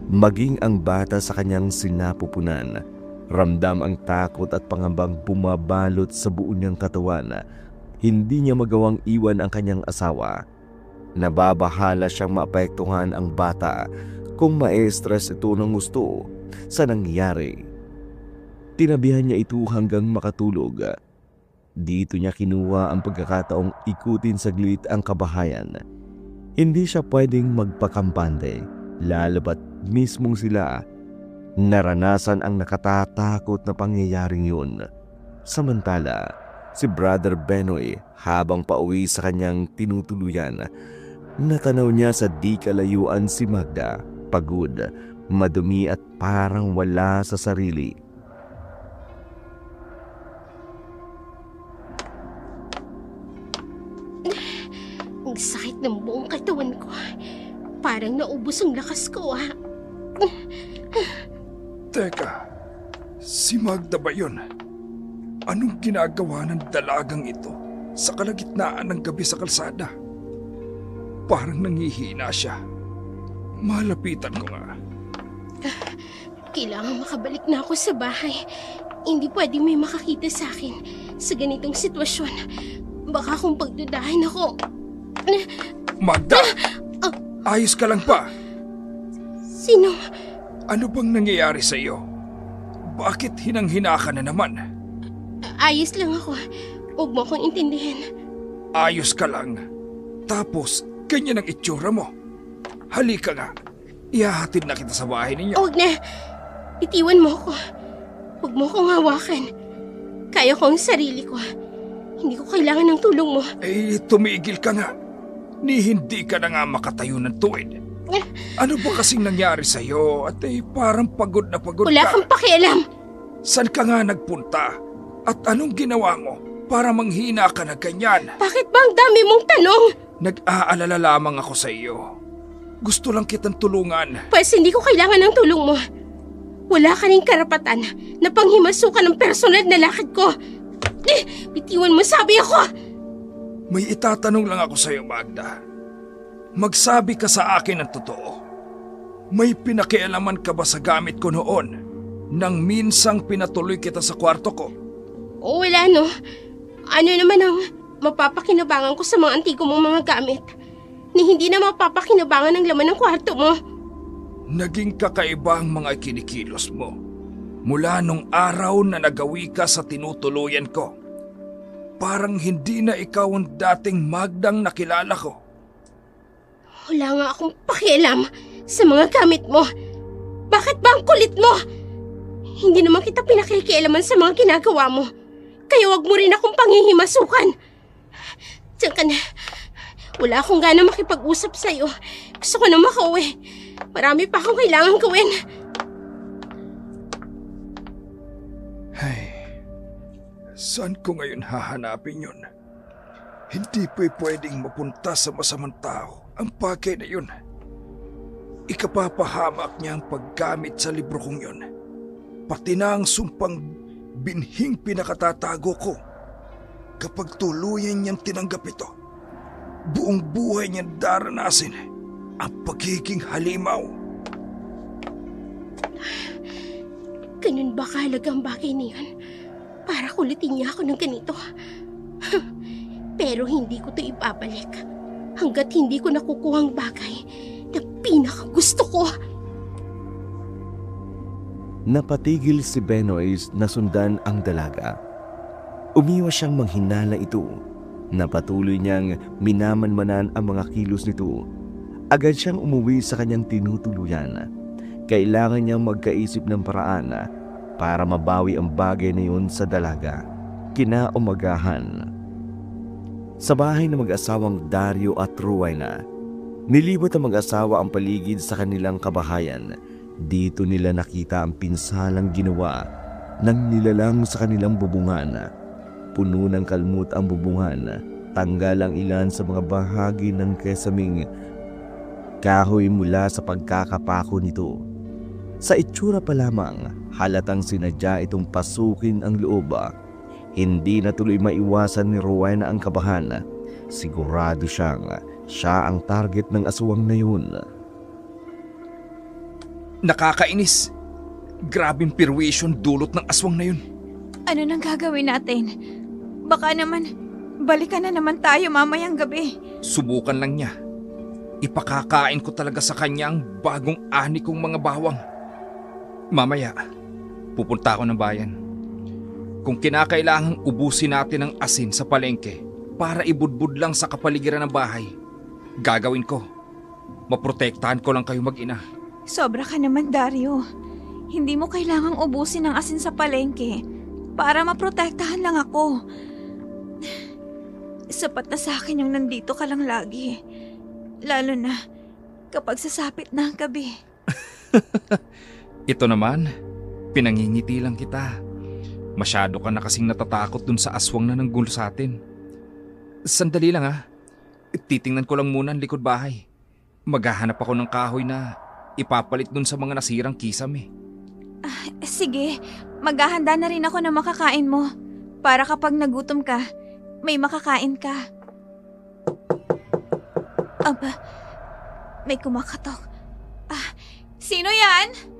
Maging ang bata sa kanyang sinapupunan. Ramdam ang takot at pangambang bumabalot sa buo niyang katawan. Hindi niya magawang iwan ang kanyang asawa. Nababahala siyang maapektuhan ang bata kung ma-stress ito ng gusto sa nangyari. Tinabihan niya ito hanggang makatulog. Dito niya kinuha ang pagkakataong ikutin saglit ang kabahayan. Hindi siya pwedeng magpakampante, lalo ba't mismong sila naranasan ang nakatatakot na pangyayaring yun. Samantala, si Brother Benoy habang pauwi sa kanyang tinutuluyan, natanaw niya sa di kalayuan si Magda, pagod, madumi at parang wala sa sarili. Ang sakit ng buong katawan ko. Parang naubos ang lakas ko, ha? Teka, si Magda ba yun? Anong ginagawa ng dalagang ito sa kalagitnaan ng gabi sa kalsada? Parang nangihina siya. Malapitan ko nga. Kailangan makabalik na ako sa bahay. Hindi pwedeng may makakita sa akin sa ganitong sitwasyon. Baka kung pagdudahin ako. Magda! Ayos ka lang pa? Sino? Ano bang nangyayari sa iyo? Bakit hinang-hina ka na naman? Ayos lang ako. Huwag mo akong intindihin. Ayos ka lang. Tapos, ganyan ang itsura mo. Halika nga. Ihahatid na kita sa bahay ninyo. Huwag na. Itiwan mo ako. Huwag mo akong hawakan. Kaya ko ang sarili ko. Hindi ko kailangan ng tulong mo. Eh, tumigil ka nga. Ni hindi ka na nga makatayo ng tuwid. Ano ba kasing nangyari sa'yo? At parang pagod na pagod Wala ka. kang pakialam. Saan ka nga nagpunta? At anong ginawa mo para manghina ka na ganyan? Bakit ba ang dami mong tanong? Nag-aalala lamang ako sa iyo. Gusto lang kitang tulungan. Pues hindi ko kailangan ng tulong mo. Wala ka ring karapatan na panghimasukan ng personal na lakad ko. Bitiwan mo, sabi ako! May itatanong lang ako sa iyo, Magda. Magsabi ka sa akin ng totoo. May pinakialaman ka ba sa gamit ko noon nang minsang pinatuloy kita sa kwarto ko? Wala, no. Ano naman ang mapapakinabangan ko sa mga antigo mong mga gamit ni hindi na mapapakinabangan ang laman ng kwarto mo? Naging kakaiba ang mga kinikilos mo mula nung araw na nagawi ka sa tinutuluyan ko. Parang hindi na ikaw ang dating Magdang nakilala ko. Wala nga akong pakialam sa mga gamit mo. Bakit ba ang kulit mo? Hindi naman kita pinakikialaman sa mga ginagawa mo. Kaya wag mo rin akong panghihimasukan. Diyan ka na. Wala akong gana makipag-usap sa'yo. Gusto ko na makauwi. Marami pa akong kailangan gawin. Ay, saan ko ngayon hahanapin yun? Hindi pwedeng mapunta sa masamang tao ang bagay na yun. Ikapapahamak niya ang paggamit sa libro kong yun. Pati na ang sumpang binhing pinakatatago ko. Kapag tuluyan niyang tinanggap ito, buong buhay niyang daranasin ang pagiging halimaw. Ganun ba kahalaga ang bagay na yun? Para kulitin niya ako ng ganito. Pero hindi ko ito ibabalik hanggat hindi ko nakukuha ang bagay na pinakagusto ko. Napatigil si Benoist na sundan ang dalaga. Umiwas siyang manghinala ito. Napatuloy niyang minamanmanan ang mga kilos nito. Agad siyang umuwi sa kanyang tinutuluyan. Kailangan niyang magkaisip ng paraan para mabawi ang bagay na yun sa dalaga. Kinaumagahan. Sa bahay ng mag-asawang Dario at Rowena, nilibot ang mag-asawa ang paligid sa kanilang kabahayan. Dito nila nakita ang pinsalang ginawa ng nilalang sa kanilang bubungan. Puno ng kalmot ang bubungan. Tanggal ang ilan sa mga bahagi ng kesaming kahoy mula sa pagkakapako nito. Sa itsura pa lamang, halatang sinadya itong pasukin ang loob. Hindi na tuloy maiwasan ni Rowena ang kabahan. Sigurado siya ang target ng aswang na yun. Nakakainis. Grabing pirwisyon dulot ng aswang na yun. Ano nang gagawin natin? Baka naman, balikan na naman tayo mamayang gabi. Subukan lang niya. Ipakakain ko talaga sa kanya ang bagong ani kong mga bawang. Mamaya, pupunta ako ng bayan. Kung kinakailangang ubusin natin ang asin sa palengke para ibudbud lang sa kapaligiran ng bahay, gagawin ko. Maprotektahan ko lang kayo mag-ina. Sobra ka naman, Dario. Hindi mo kailangang ubusin ang asin sa palengke para maprotektahan lang ako. Sapat na sa akin yung nandito ka lang lagi. Lalo na kapag sasapit na ang gabi. Ito naman, pinangingiti lang kita. Masyado ka na kasing natatakot dun sa aswang na nanggulo sa atin. Sandali lang ha. Titingnan ko lang muna ang likod bahay. Maghahanap ako ng kahoy na ipapalit dun sa mga nasirang kisame. Sige, maghahanda na rin ako ng makakain mo. Para kapag nagutom ka, may makakain ka. Aba, may kumakatok. Sino yan?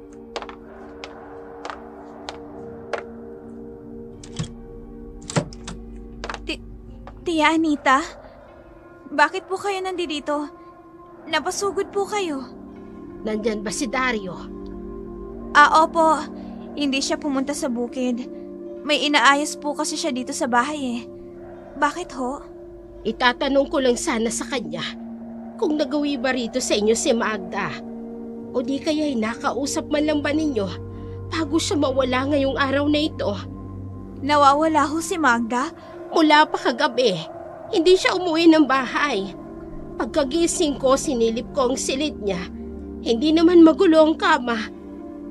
Tia Anita? Bakit po kayo nandito? Napasugod po kayo. Nandyan ba si Dario? Opo. Hindi siya pumunta sa bukid. May inaayos po kasi siya dito sa bahay eh. Bakit ho? Itatanong ko lang sana sa kanya kung nagawi ba rito sa inyo si Magda. O di kaya'y nakausap man lang ba ninyo bago siya mawala ngayong araw na ito? Nawawala ho si Magda? Mula pa kagabi, hindi siya umuwi ng bahay. Pagkagising ko, sinilip ko ang silid niya. Hindi naman magulo ang kama.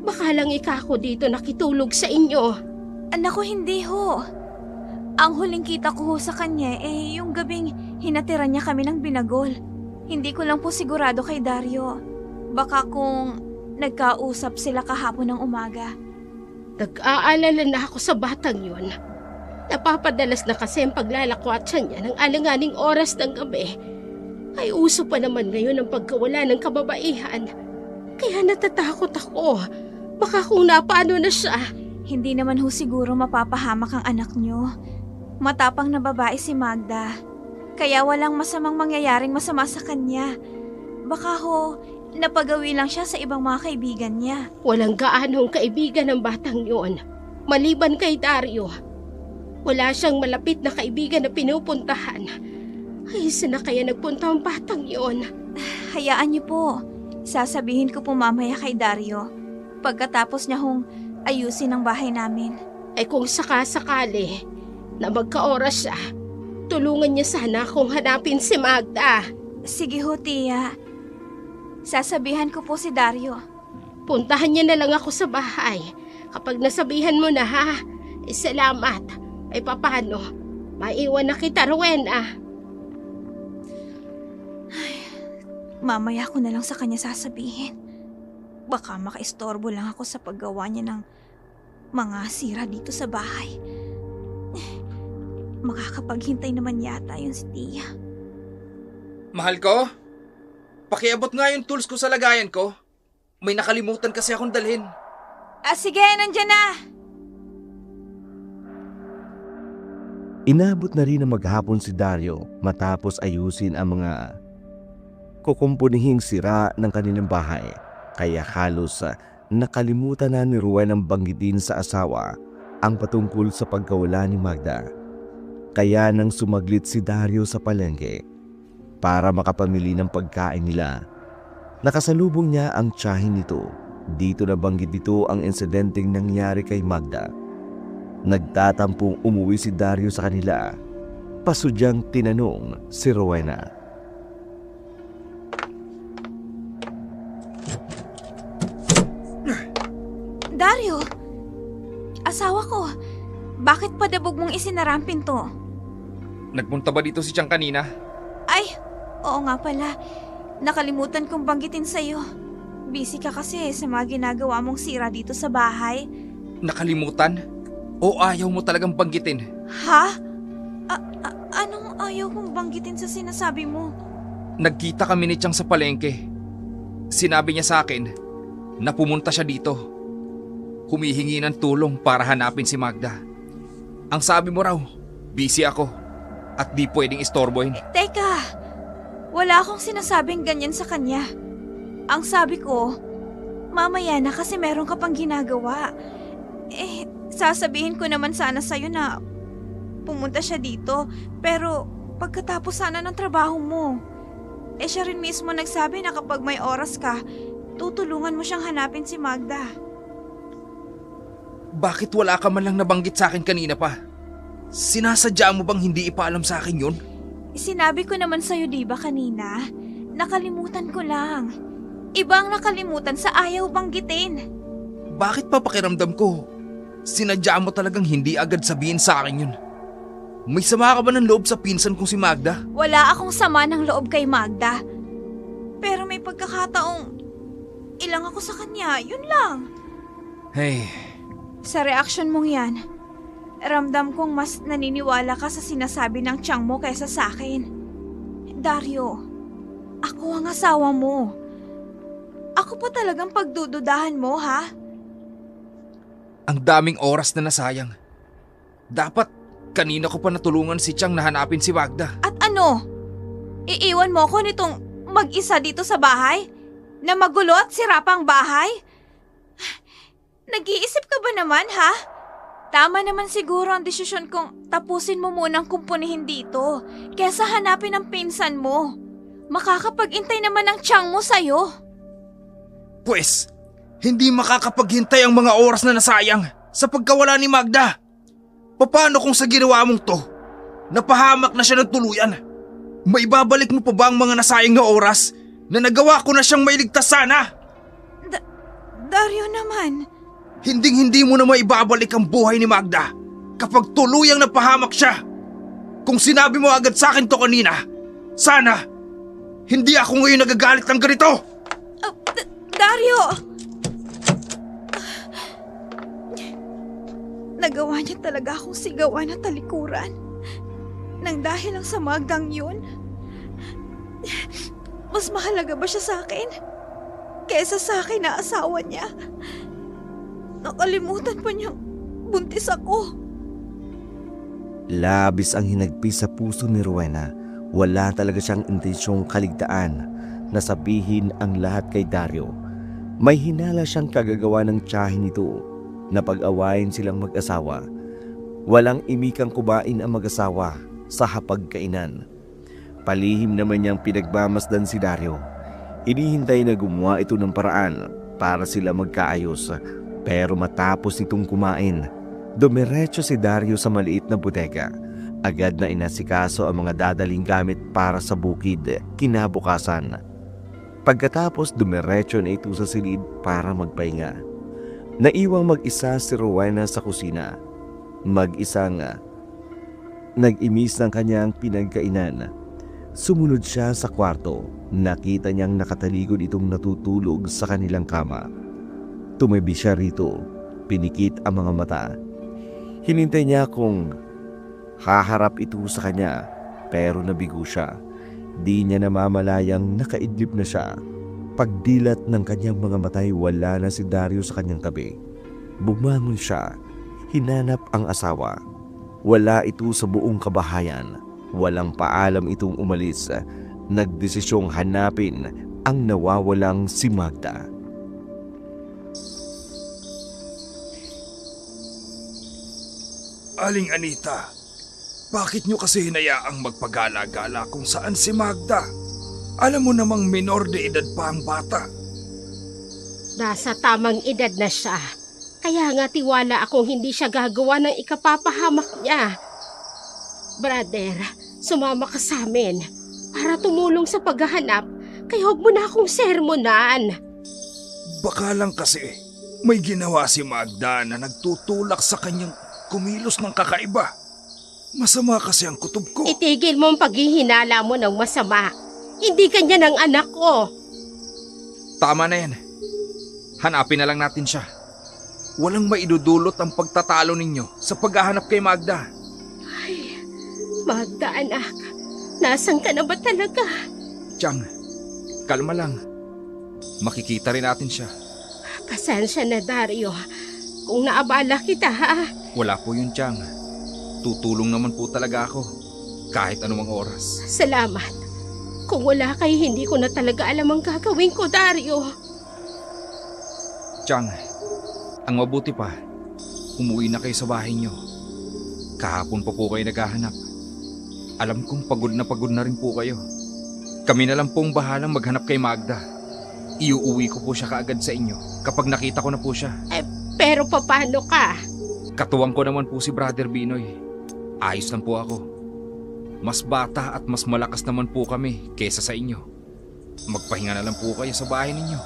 Baka lang ikako dito nakitulog sa inyo. Naku, hindi ho. Ang huling kita ko ho sa kanya yung gabing hinatira niya kami ng binagol. Hindi ko lang po sigurado kay Dario. Baka kung nagkausap sila kahapon ng umaga. Nag-aalala na ako sa batang yun. Napapadalas na kasi ang paglalakwatsa niya ng alanganing oras ng gabi. Ay uso pa naman ngayon ang pagkawala ng kababaihan. Kaya natatakot ako. Baka kung napaano na siya. Hindi naman ho siguro mapapahamak ang anak niyo. Matapang na babae si Magda. Kaya walang masamang mangyayaring masama sa kanya. Baka ho, napagawi lang siya sa ibang mga kaibigan niya. Walang gaanong kaibigan ng batang yon. Maliban kay Dario. Wala siyang malapit na kaibigan na pinupuntahan. Ay, saan na kaya nagpunta ang batang yon? Hayaan niyo po. Sasabihin ko po mamaya kay Dario. Pagkatapos niya hong ayusin ang bahay namin. Ay kung sakasakali na magkaoras siya, tulungan niya sana akong hanapin si Magda. Sige ho, Tia. Sasabihan ko po si Dario. Puntahan niya na lang ako sa bahay. Kapag nasabihan mo na ha, salamat. Ay papano, maiwan na kita, Rowena. Mamaya ko na lang sa kanya sasabihin. Baka makaistorbo lang ako sa paggawa niya ng mga sira dito sa bahay. Makakapaghintay naman yata yun si Tia. Mahal ko, pakiabot nga yung tools ko sa lagayan ko. May nakalimutan kasi akong dalhin. Sige, nandyan na! Inabot na rin na maghapon si Dario matapos ayusin ang mga kukumpunihing sira ng kanilang bahay. Kaya halos nakalimutan na ni Rowena ang banggitin sa asawa ang patungkol sa pagkawala ni Magda. Kaya nang sumaglit si Dario sa palengke para makapamili ng pagkain nila, nakasalubong niya ang tiyahin nito. Dito nabanggit dito ang insidenteng nangyari kay Magda. Nagtatampong umuwi si Dario sa kanila. Pasudyang tinanong si Rowena. Dario! Asawa ko, bakit padabog mong isinara ang pinto? Nagpunta ba dito si Chang kanina? Ay, oo nga pala. Nakalimutan kong banggitin sa'yo. Busy ka kasi sa mga ginagawa mong sira dito sa bahay. Nakalimutan? O ayaw mo talagang banggitin? Ha? Anong ayaw kong banggitin sa sinasabi mo? Nagkita kami ni Chang sa palengke. Sinabi niya sa akin na pumunta siya dito. Humihingi ng tulong para hanapin si Magda. Ang sabi mo raw, busy ako at di pwedeng istorbohin. Teka, wala akong sinasabing ganyan sa kanya. Ang sabi ko, mamaya na kasi meron ka pang ginagawa. Sasabihin ko naman sana sa'yo na pumunta siya dito, pero pagkatapos sana ng trabaho mo. Siya rin mismo nagsabi na kapag may oras ka, tutulungan mo siyang hanapin si Magda. Bakit wala ka man lang nabanggit sa akin kanina pa? Sinasadya mo bang hindi ipaalam sa akin yun? Sinabi ko naman sa'yo diba kanina? Nakalimutan ko lang. Ibang nakalimutan sa ayaw banggitin. Bakit pa pakiramdam ko? Sinadya mo talagang hindi agad sabihin sa akin yun. May sama ka ba ng loob sa pinsan kong si Magda? Wala akong sama ng loob kay Magda. Pero may pagkakataong ilang ako sa kanya, yun lang. Hey, Sa reaksyon mong yan, ramdam kong mas naniniwala ka sa sinasabi ng tiyang mo kaysa sa akin. Dario, ako ang asawa mo. Ako pa talagang pagdududahan mo, ha? ang daming oras na nasayang. Dapat kanina ko pa natulungan si Chang na hanapin si Magda. At ano? Iiwan mo ko nitong mag-isa dito sa bahay? Na magulo at sira pang bahay? Nag-iisip ka ba naman, ha? Tama naman siguro ang desisyon kong tapusin mo munang kumpunihin dito kesa hanapin ang pinsan mo. Makakapag-intay naman ang tiyang mo sa'yo. Pwes, hindi makakapaghintay ang mga oras na nasayang sa pagkawala ni Magda. Paano kung sa ginawa mong to, napahamak na siya ng tuluyan? Maibabalik mo pa ba ang mga nasayang na oras na nagawa ko na siyang mailigtas sana? Dario naman. Hinding-hindi mo na maibabalik ang buhay ni Magda kapag tuluyang napahamak siya. Kung sinabi mo agad sa akin to kanina, sana hindi ako ngayon nagagalit ng ganito. Dario! Nagawa niya talaga akong sigawan at talikuran. Nang dahil lang sa Magdang yun. Mas mahalaga ba siya sa akin? Kesa sa akin na asawa niya. Nakalimutan pa niyang buntis ako. Labis ang hinagpis sa puso ni Rowena. Wala talaga siyang intensyong kaligtaan na sabihin ang lahat kay Dario. May hinala siyang kagagawa ng tiyahin nito na pag-awayin silang mag-asawa. Walang imikang kumain ang mag-asawa sa hapagkainan. Palihim naman niyang pinagmamasdan si Dario. Hinihintay na gumawa ito ng paraan para sila magkaayos. Pero matapos nitong kumain, dumiretso si Dario sa maliit na bodega. Agad na inasikaso ang mga dadaling gamit para sa bukid kinabukasan. Pagkatapos dumiretso na ito sa silid para magpahinga. Naiwang mag-isa si Rowena sa kusina. Mag-isang nag-imis ng kanyang pinagkainan. Sumunod siya sa kwarto. Nakita niyang nakatalikod itong natutulog sa kanilang kama. Tumabi siya rito. Pinikit ang mga mata. Hinintay niya kung haharap ito sa kanya, pero nabigo siya. Di niya namamalayang nakaidlip na siya. Pagdilat ng kanyang mga matay, wala na si Dario sa kanyang tabi. Bumangon siya. Hinanap ang asawa. Wala ito sa buong kabahayan. Walang paalam itong umalis. Nagdesisyong hanapin ang nawawalang si Magda. Aling Anita, bakit nyo kasi hinayaang magpagala-gala kung saan si Magda? Alam mo namang minor de edad pa ang bata. Nasa tamang edad na siya. Kaya nga tiwala akong hindi siya gagawa ng ikapapahamak niya. Brother, sumama ka sa amin para tumulong sa paghahanap. Kaya huwag mo na akong sermonan. Baka lang kasi may ginawa si Magda na nagtutulak sa kanyang kumilos ng kakaiba. Masama kasi ang kutob ko. Itigil mo ang paghihinala mo ng masama. Hindi kanya ng anak ko. Tama na yan. Hanapin na lang natin siya. Walang maidudulot ang pagtatalo ninyo sa paghahanap kay Magda. Ay, Magda anak, nasan ka na ba talaga? Chang, kalma lang. Makikita rin natin siya. Pasensya na Dario, kung naabala kita ha. Wala po yun, Chang. Tutulong naman po talaga ako. Kahit anumang oras. Salamat. Kung wala kayo, hindi ko na talaga alam ang gagawin ko, Dario. Chang, ang mabuti pa, umuwi na kayo sa bahay niyo. Kahapon pa po kayo naghahanap. Alam kong pagod na rin po kayo. Kami na lang pong bahalang maghanap kay Magda. Iuuwi ko po siya kaagad sa inyo kapag nakita ko na po siya. Pero paano ka? Katuwang ko naman po si Brother Binoy. Ayos lang po ako. Mas bata at mas malakas naman po kami kesa sa inyo. Magpahinga na lang po kayo sa bahay ninyo.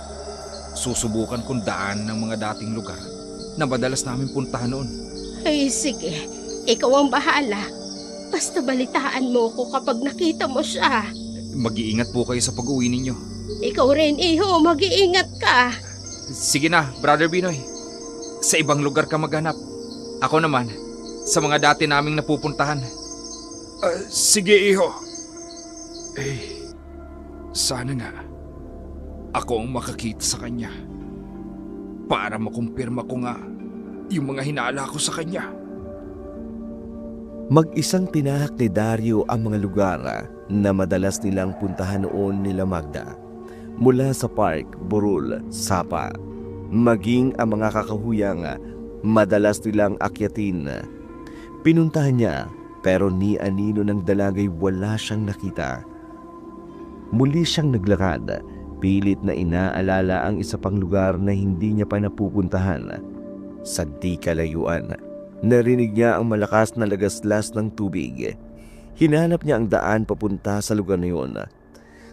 Susubukan kong daan ng mga dating lugar na madalas namin puntahan noon. Ay sige, ikaw ang bahala. Basta balitaan mo ko kapag nakita mo siya. Mag-iingat po kayo sa pag-uwi ninyo. Ikaw rin, iho, mag-iingat ka. Sige na, Brother Binoy. Sa ibang lugar ka maghanap. Ako naman, sa mga dati naming napupuntahan. Sige, iho. Sana nga ako ang makakita sa kanya para makumpirma ko nga yung mga hinala ko sa kanya. Mag-isang tinahak ni Dario ang mga lugar na madalas nilang puntahan noon nila Magda. Mula sa park, burol, sapa, maging ang mga kakahuyang madalas nilang akyatin. Pinuntahan niya pero ni anino ng dalagay wala siyang nakita. Muli siyang naglakad, pilit na inaalala ang isa pang lugar na hindi niya pa napupuntahan. Sa di kalayuan, narinig niya ang malakas na lagaslas ng tubig. Hinanap niya ang daan papunta sa lugar na yun.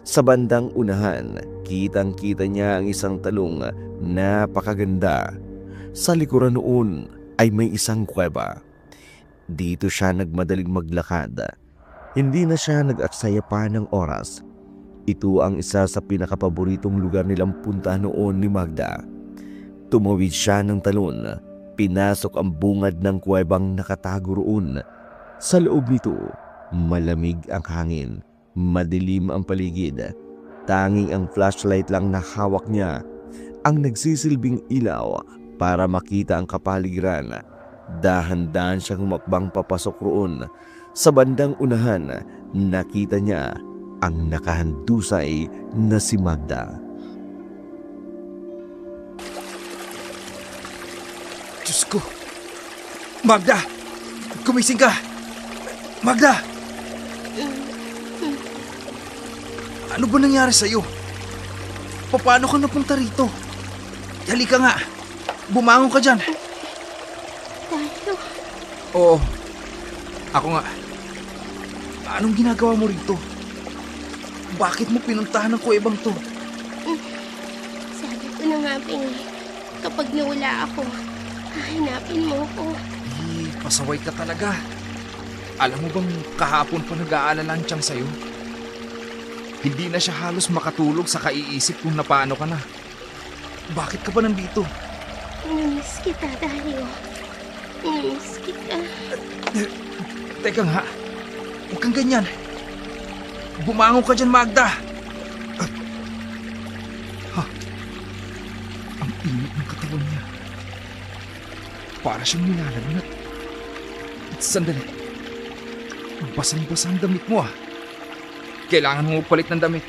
Sa bandang unahan, kitang-kita niya ang isang talong napakaganda. Sa likuran noon ay may isang kuweba. Dito siya nagmadaling maglakad. Hindi na siya nag-aksaya pa ng oras. Ito ang isa sa pinakapaboritong lugar nilang puntahan noon ni Magda. Tumawid siya ng talon. Pinasok ang bungad ng kuwebang nakatago roon. Sa loob nito, malamig ang hangin. Madilim ang paligid. Tanging ang flashlight lang na hawak niya ang nagsisilbing ilaw para makita ang kapaligiran. Dahan-dahan siyang humakbang papasok roon. Sa bandang unahan, nakita niya ang nakahandusay na si Magda. Diyos ko! Magda! Gumising ka! Magda! Ano ba nangyari sa'yo? Paano ka napunta rito? Halika nga! Bumangon ka dyan! Dario, Oo, ako nga. Anong ginagawa mo rito? Bakit mo pinuntahan ang kuwebang to? sabi ko na nga, Ping, kapag nawala ako, hahanapin mo ko. Pasaway ka talaga. Alam mo bang kahapon pa nag-aalala ang tiyang sa'yo? Hindi na siya halos makatulog sa kaiisip kung napaano ka na. Bakit ka ba nandito? Namiss kita, Dario. Namiss kita. Teka nga, huwag kang ganyan. Bumangon ka dyan, Magda. Ang init ng katawan niya. Para siyang nilalagnat. Sandali. Basang-basa ang damit mo ah. Kailangan mo magpalit ng damit.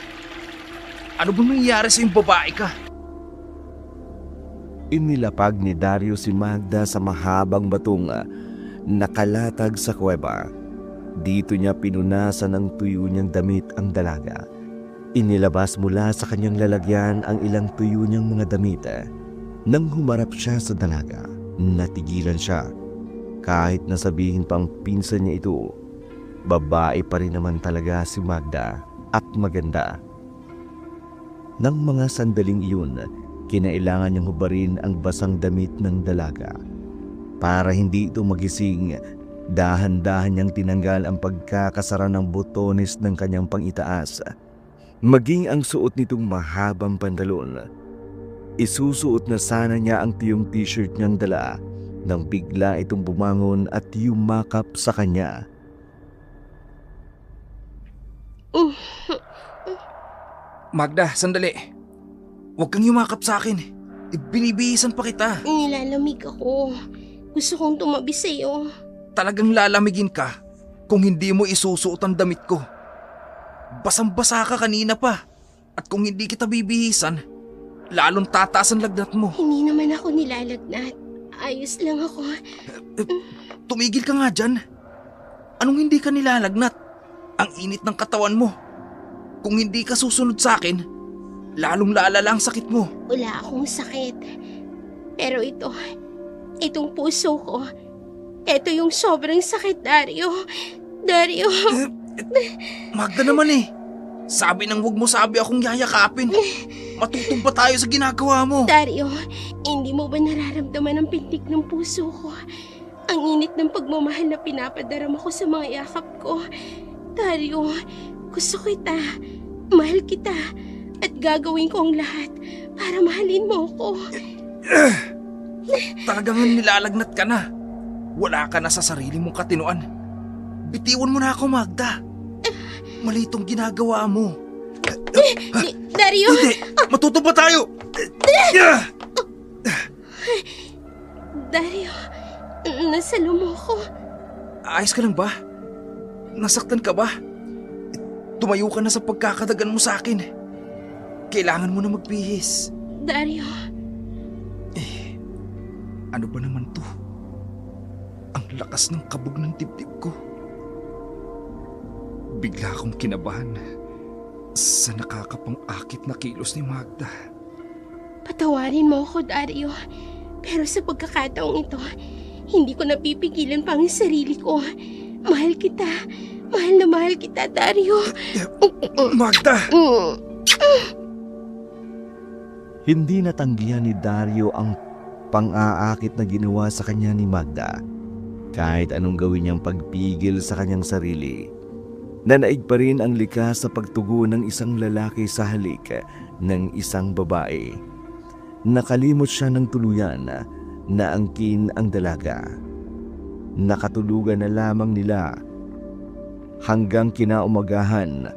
Ano bang nangyayari sa yung babae ka? Inilapag ni Dario si Magda sa mahabang batong nakalatag sa kuweba. Dito niya pinunasan ng tuyo niyang damit ang dalaga. Inilabas mula sa kanyang lalagyan ang ilang tuyo niyang mga damit. Nang humarap siya sa dalaga, natigilan siya. Kahit nasabihin pang pinsan niya ito, babae pa rin naman talaga si Magda at maganda. Nang mga sandaling iyon, kinailangan niyang hubarin ang basang damit ng dalaga. Para hindi ito magising, dahan-dahan niyang tinanggal ang pagkakasara ng botones ng kanyang pangitaas. Maging ang suot nitong mahabang pantalon. Isusuot na sana niya ang tiyong t-shirt niyang dala nang bigla itong bumangon at yumakap sa kanya. Magda, sandali. Huwag kang yumakap sa akin. Binibihisan pa kita. Nilalamig ako. Gusto kong tumabi sa'yo. Talagang lalamigin ka kung hindi mo isusuot ang damit ko. Basang-basa ka kanina pa. At kung hindi kita bibihisan, lalong tataas ang lagnat mo. Hindi naman ako nilalagnat. Ayos lang ako. Tumigil ka nga dyan. Anong hindi ka nilalagnat? Ang init ng katawan mo. Kung hindi ka susunod sa akin, lalong lalala ang sakit mo. Wala akong sakit. Pero itong puso ko, ito yung sobrang sakit, Dario. Dario. Magda naman eh. Sabi nang huwag mo sabi akong yayakapin. Matutumba tayo sa ginagawa mo. Dario, hindi mo ba nararamdaman ang pintig ng puso ko? Ang init ng pagmamahal na pinapadarama ko sa mga yakap ko. Dario, gusto kita. Mahal kita. At gagawin ko ang lahat para mahalin mo ako. Talagang nilalagnat ka na. Wala ka na sa sarili mong katinuan. Bitiwan mo na ako, Magda. Mali itong ginagawa mo. Dario! Hindi! Matutumba tayo! Dario, nasalo mo ko. Ayos ka lang ba? Nasaktan ka ba? Tumayo ka na sa pagkakadagan mo sa akin. Kailangan mo na magbihis. Dario. Ano ba naman to? Ang lakas ng kabog ng dibdib ko. Bigla akong kinabahan sa nakakapang-akit na kilos ni Magda. Patawarin mo ako, Dario. Pero sa pagkakataong ito, hindi ko napipigilan pang ang sarili ko. Mahal kita. Mahal na mahal kita, Dario. Magda! Hindi natanggihan ni Dario ang pang-aakit na ginawa sa kanya ni Magda. Kahit anong gawin niyang pagpigil sa kanyang sarili, nanaig pa rin ang likas sa pagtugon ng isang lalaki sa halik ng isang babae. Nakalimot siya ng tuluyan na angkin ang dalaga. Nakatulugan na lamang nila hanggang kinaumagahan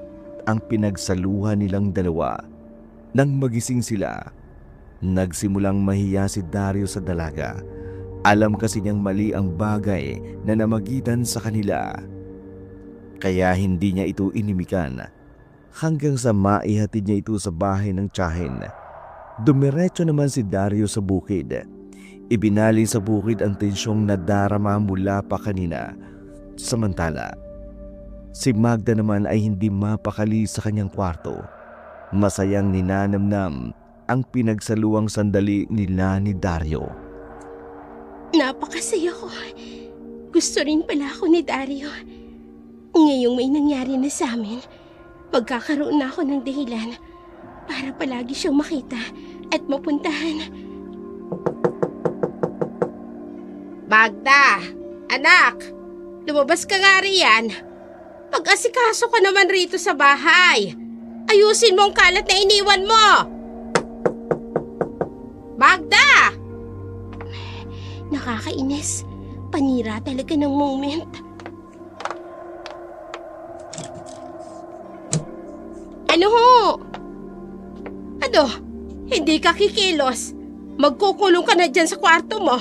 ang pinagsaluhan nilang dalawa. Nang magising sila, nagsimulang mahiya si Dario sa dalaga. Alam kasi niyang mali ang bagay na namagitan sa kanila. Kaya hindi niya ito inimikan hanggang sa maihatid niya ito sa bahay ng tiyahin. Dumiretso naman si Dario sa bukid. Ibinaling sa bukid ang tensyong nadarama mula pa kanina. Samantala, si Magda naman ay hindi mapakali sa kanyang kwarto. Masayang ninanamnam ang pinagsaluang sandali nila ni Dario. Napakasaya ko. Gusto rin pala ako ni Dario. Ngayong may nangyari na sa amin, magkakaroon na ako ng dahilan para palagi siyang makita at mapuntahan. Magda! Anak! Lumabas ka nga riyan. Pag-asikaso ka naman rito sa bahay. Ayusin mo ang kalat na iniwan mo! Magda! Nakakainis. Panira talaga ng moment. Ano ho? Ano? Hindi ka kikilos? Magkukulong ka na dyan sa kwarto mo.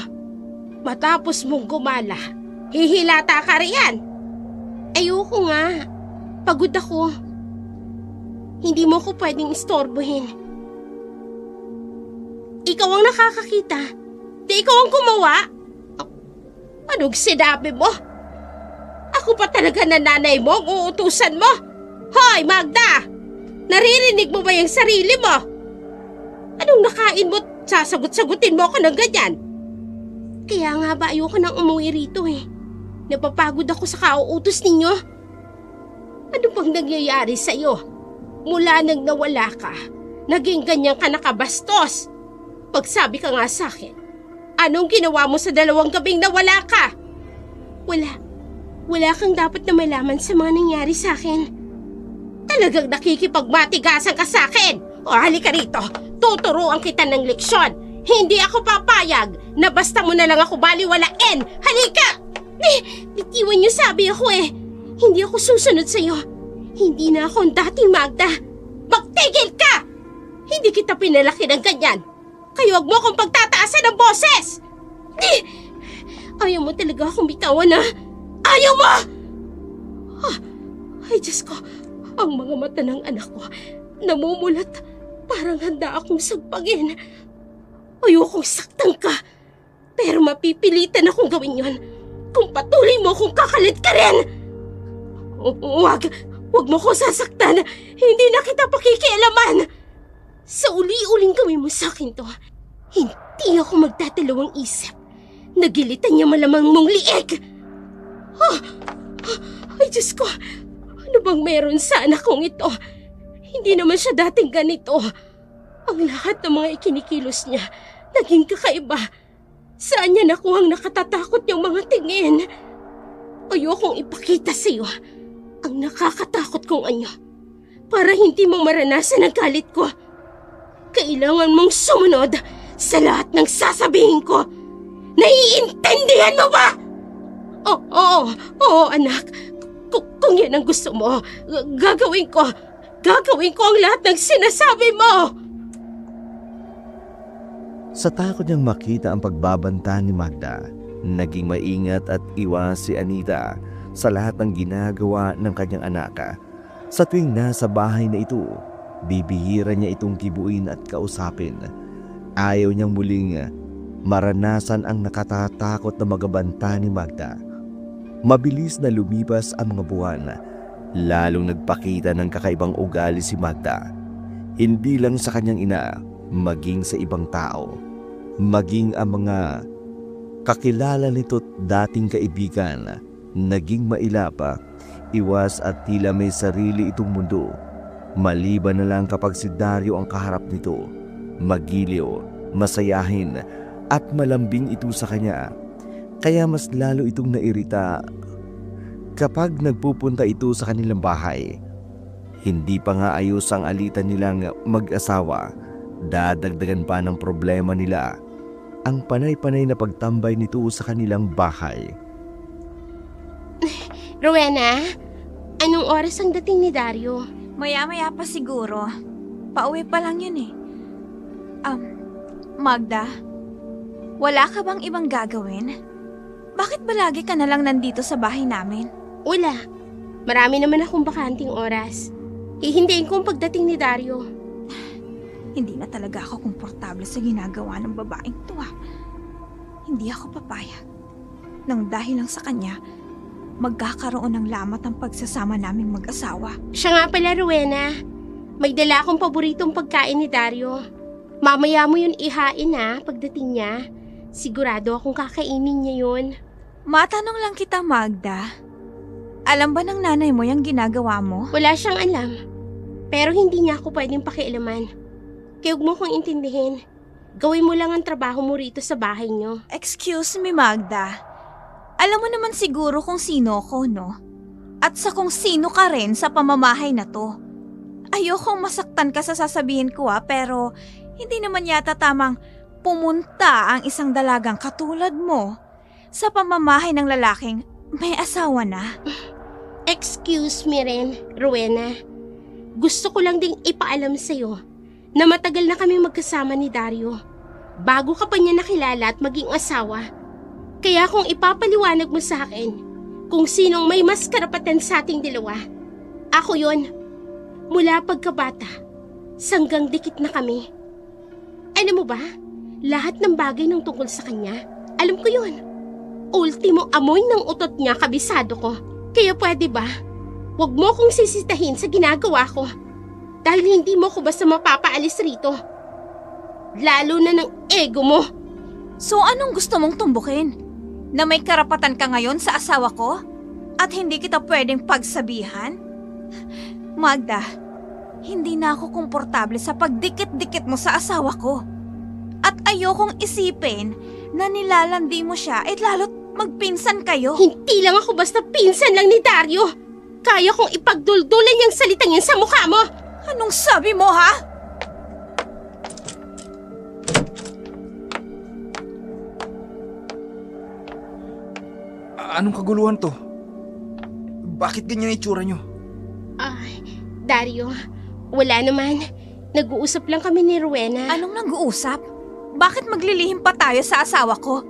Matapos mong gumala, hihilata ka riyan. Ayoko nga. Pagod ako. Hindi mo ko pwedeng istorbohin. Ikaw ang nakakakita. Di ikaw ang gumawa. Anong sinabi mo? Ako pa talaga na nanay mo ang uutusan mo. Hoy, Magda! Naririnig mo ba yung sarili mo? Anong nakain mo? Sasagot-sagutin mo ako ng ganyan. Kaya nga ba ayoko nang umuwi rito eh. Napapagod ako sa kauutos ninyo. Ano bang nangyayari sa'yo? Mula nang nawala ka, naging ganyan ka nakabastos. Pagsabi ka nga sa akin, anong ginawa mo sa 2 gabing nawala ka? Wala kang dapat na malaman sa mga nangyari sa akin. Talagang nakikipagmatigasan ka sa akin. O halika rito, tuturuan kita ng leksyon. Hindi ako papayag na basta mo na lang ako baliwalain. Halika! Bitiwan niyo sabi ako eh. Hindi ako susunod sa'yo. Hindi na ako ang dating Magda. Magtigil ka! Hindi kita pinalaki ng ganyan. Kaya huwag mo akong pagtataasan ng boses! Ayaw mo talaga akong bitawan ha? Ayaw mo! Ay Diyos ko, ang mga mata ng anak ko namumulat. Parang handa akong sagpagin. Ayokong saktan ka. Pero mapipilitan akong gawin yon kung patuloy mo akong kakalit ka rin. Huwag mo ko sasaktan. Hindi na kita pakikialaman. Sa uli-uling gawin mo sa akin to, hindi ako magdadalawang isip. Nagilitan niya malamang mong liig. Ay Diyos ko, ano bang meron sa anak kong ito? Hindi naman siya dating ganito. Ang lahat ng mga ikinikilos niya, naging kakaiba. Saan niya nakuhang nakatatakot yung mga tingin? Ayokong ipakita sa iyo ang nakakatakot kong anyo para hindi mo maranasan ang galit ko. Kailangan mong sumunod sa lahat ng sasabihin ko. Naiintindihan mo ba? Oo, anak. Kung yan ang gusto mo, gagawin ko ang lahat ng sinasabi mo. Sa takot niyang makita ang pagbabanta ni Magda, naging maingat at iwas si Anita sa lahat ng ginagawa ng kanyang anak. Sa tuwing nasa bahay na ito, bibihira niya itong kibuin at kausapin. Ayaw niyang muling maranasan ang nakatatakot na magabanta ni Magda. Mabilis na lumipas ang mga buwan, lalong nagpakita ng kakaibang ugali si Magda. Hindi lang sa kanyang ina, maging sa ibang tao, maging ang mga kakilala nito't dating kaibigan, naging mailapa, iwas at tila may sarili itong mundo. Maliban na lang kapag si Dario ang kaharap nito, magiliw, masayahin at malambing ito sa kanya. Kaya mas lalo itong nairita kapag nagpupunta ito sa kanilang bahay. Hindi pa nga ayos ang alitan nilang mag-asawa, dadagdagan pa ng problema nila ang panay-panay na pagtambay nito sa kanilang bahay. Rowena, anong oras ang dating ni Dario? Maya-maya pa siguro. Pauwi pa lang yun eh. Magda, wala ka bang ibang gagawin? Bakit ba lagi ka na lang nandito sa bahay namin? Wala. Marami naman akong bakanting oras. Hihintayin ko ang pagdating ni Dario. Hindi na talaga ako komportable sa ginagawa ng babaeng to ah. Hindi ako papayag. Nang dahil lang sa kanya, magkakaroon ng lamat ang pagsasama naming mag-asawa. Siya nga pala, Rowena. May dala akong paboritong pagkain ni Dario. Mamaya mo yun ihain pagdating niya. Sigurado akong kakainin niya yun. Matanong lang kita, Magda. Alam ba ng nanay mo yung ginagawa mo? Wala siyang alam. Pero hindi niya ako pwedeng pakialaman. Kaya huwag mo kong intindihin. Gawin mo lang ang trabaho mo rito sa bahay niyo. Excuse me, Magda. Alam mo naman siguro kung sino ko, no? At sa kung sino ka rin sa pamamahay na to. Ayokong masaktan ka sa sasabihin ko pero hindi naman yata tamang pumunta ang isang dalagang katulad mo sa pamamahay ng lalaking may asawa na. Excuse me rin, Rowena. Gusto ko lang ding ipaalam sa'yo na matagal na kami magkasama ni Dario. Bago ka pa niya nakilala at maging asawa. Kaya kung ipapaliwanag mo sa akin kung sinong may mas karapatan sa ating dalawa, ako yon. Mula pagkabata, sanggang dikit na kami. Alam mo ba, lahat ng bagay ng tungkol sa kanya, alam ko yon. Ultimo amoy ng utot niya kabisado ko. Kaya pwede ba, huwag mo kong sisitahin sa ginagawa ko. Dahil hindi mo ko basta mapapaalis rito. Lalo na ng ego mo. So anong gusto mong tumbukin? Na may karapatan ka ngayon sa asawa ko? At hindi kita pwedeng pagsabihan? Magda, hindi na ako komportable sa pagdikit-dikit mo sa asawa ko. At ayokong isipin na nilalandi mo siya at lalo't magpinsan kayo. Hindi lang ako basta pinsan lang ni Dario. Kaya kong ipagduldulan niyang salitang yan sa mukha mo. Anong sabi mo, ha? Anong kaguluhan to? Bakit ganyan itsura nyo? Dario, wala naman. Nag-uusap lang kami ni Rowena. Anong nag-uusap? Bakit maglilihim pa tayo sa asawa ko?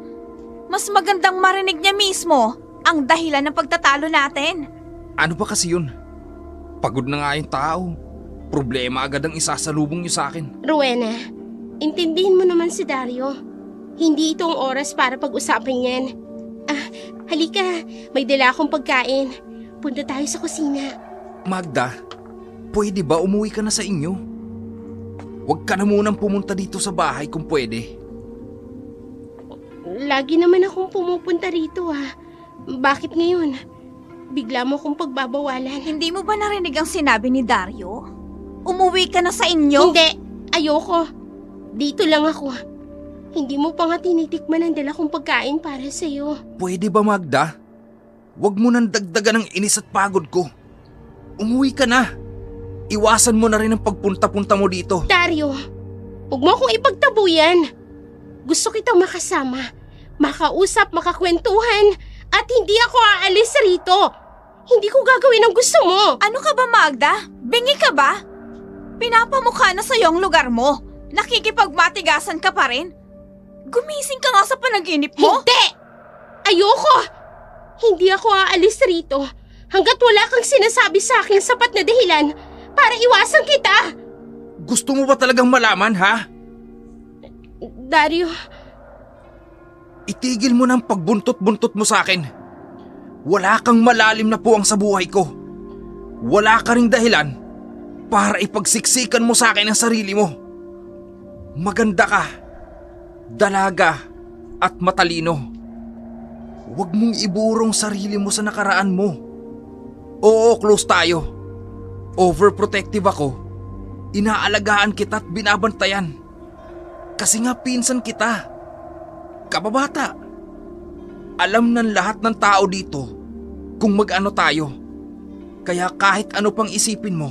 Mas magandang marinig niya mismo ang dahilan ng pagtatalo natin. Ano ba kasi yun? Pagod na nga yung tao. Problema agad ang isasalubong nyo sa akin. Rowena, intindihin mo naman si Dario. Hindi ito ang oras para pag-usapan yan. Halika, may dala akong pagkain. Punta tayo sa kusina. Magda, pwede ba umuwi ka na sa inyo? Huwag ka na munang pumunta dito sa bahay kung pwede. Lagi naman akong pumupunta rito Bakit ngayon? Bigla mo akong pagbabawalan. Hindi mo ba narinig ang sinabi ni Dario? Umuwi ka na sa inyo? Hindi, ayoko. Dito lang ako. Hindi mo pa nga tinitikman ang dala kong pagkain para sa'yo. Pwede ba, Magda? Huwag mo nang dagdagan ng inis at pagod ko. Umuwi ka na. Iwasan mo na rin ang pagpunta-punta mo dito. Dario, huwag mo akong ipagtabuyan. Gusto kitang makasama, makausap, makakwentuhan, at hindi ako aalis rito. Hindi ko gagawin ang gusto mo. Ano ka ba, Magda? Bingi ka ba? Pinapamukha na sa'yo ang lugar mo. Nakikipagmatigasan ka pa rin. Gumising ka nga sa panaginip mo. Hindi! Ayoko! Hindi ako aalis rito hanggat wala kang sinasabi sa akin sapat na dahilan para iwasan kita. Gusto mo ba talagang malaman, ha? Dario, Itigil mo ng pagbuntot-buntot mo sa akin. Wala kang malalim na puwang sa buhay ko. Wala ka ring dahilan para ipagsiksikan mo sa akin ang sarili mo. Maganda ka, dalaga at matalino. Huwag mong iburong sarili mo sa nakaraan mo. Oo, close tayo. Overprotective ako. Inaalagaan kita at binabantayan. Kasi nga pinsan kita. Kababata. Alam ng lahat ng tao dito kung mag-ano tayo. Kaya kahit ano pang isipin mo,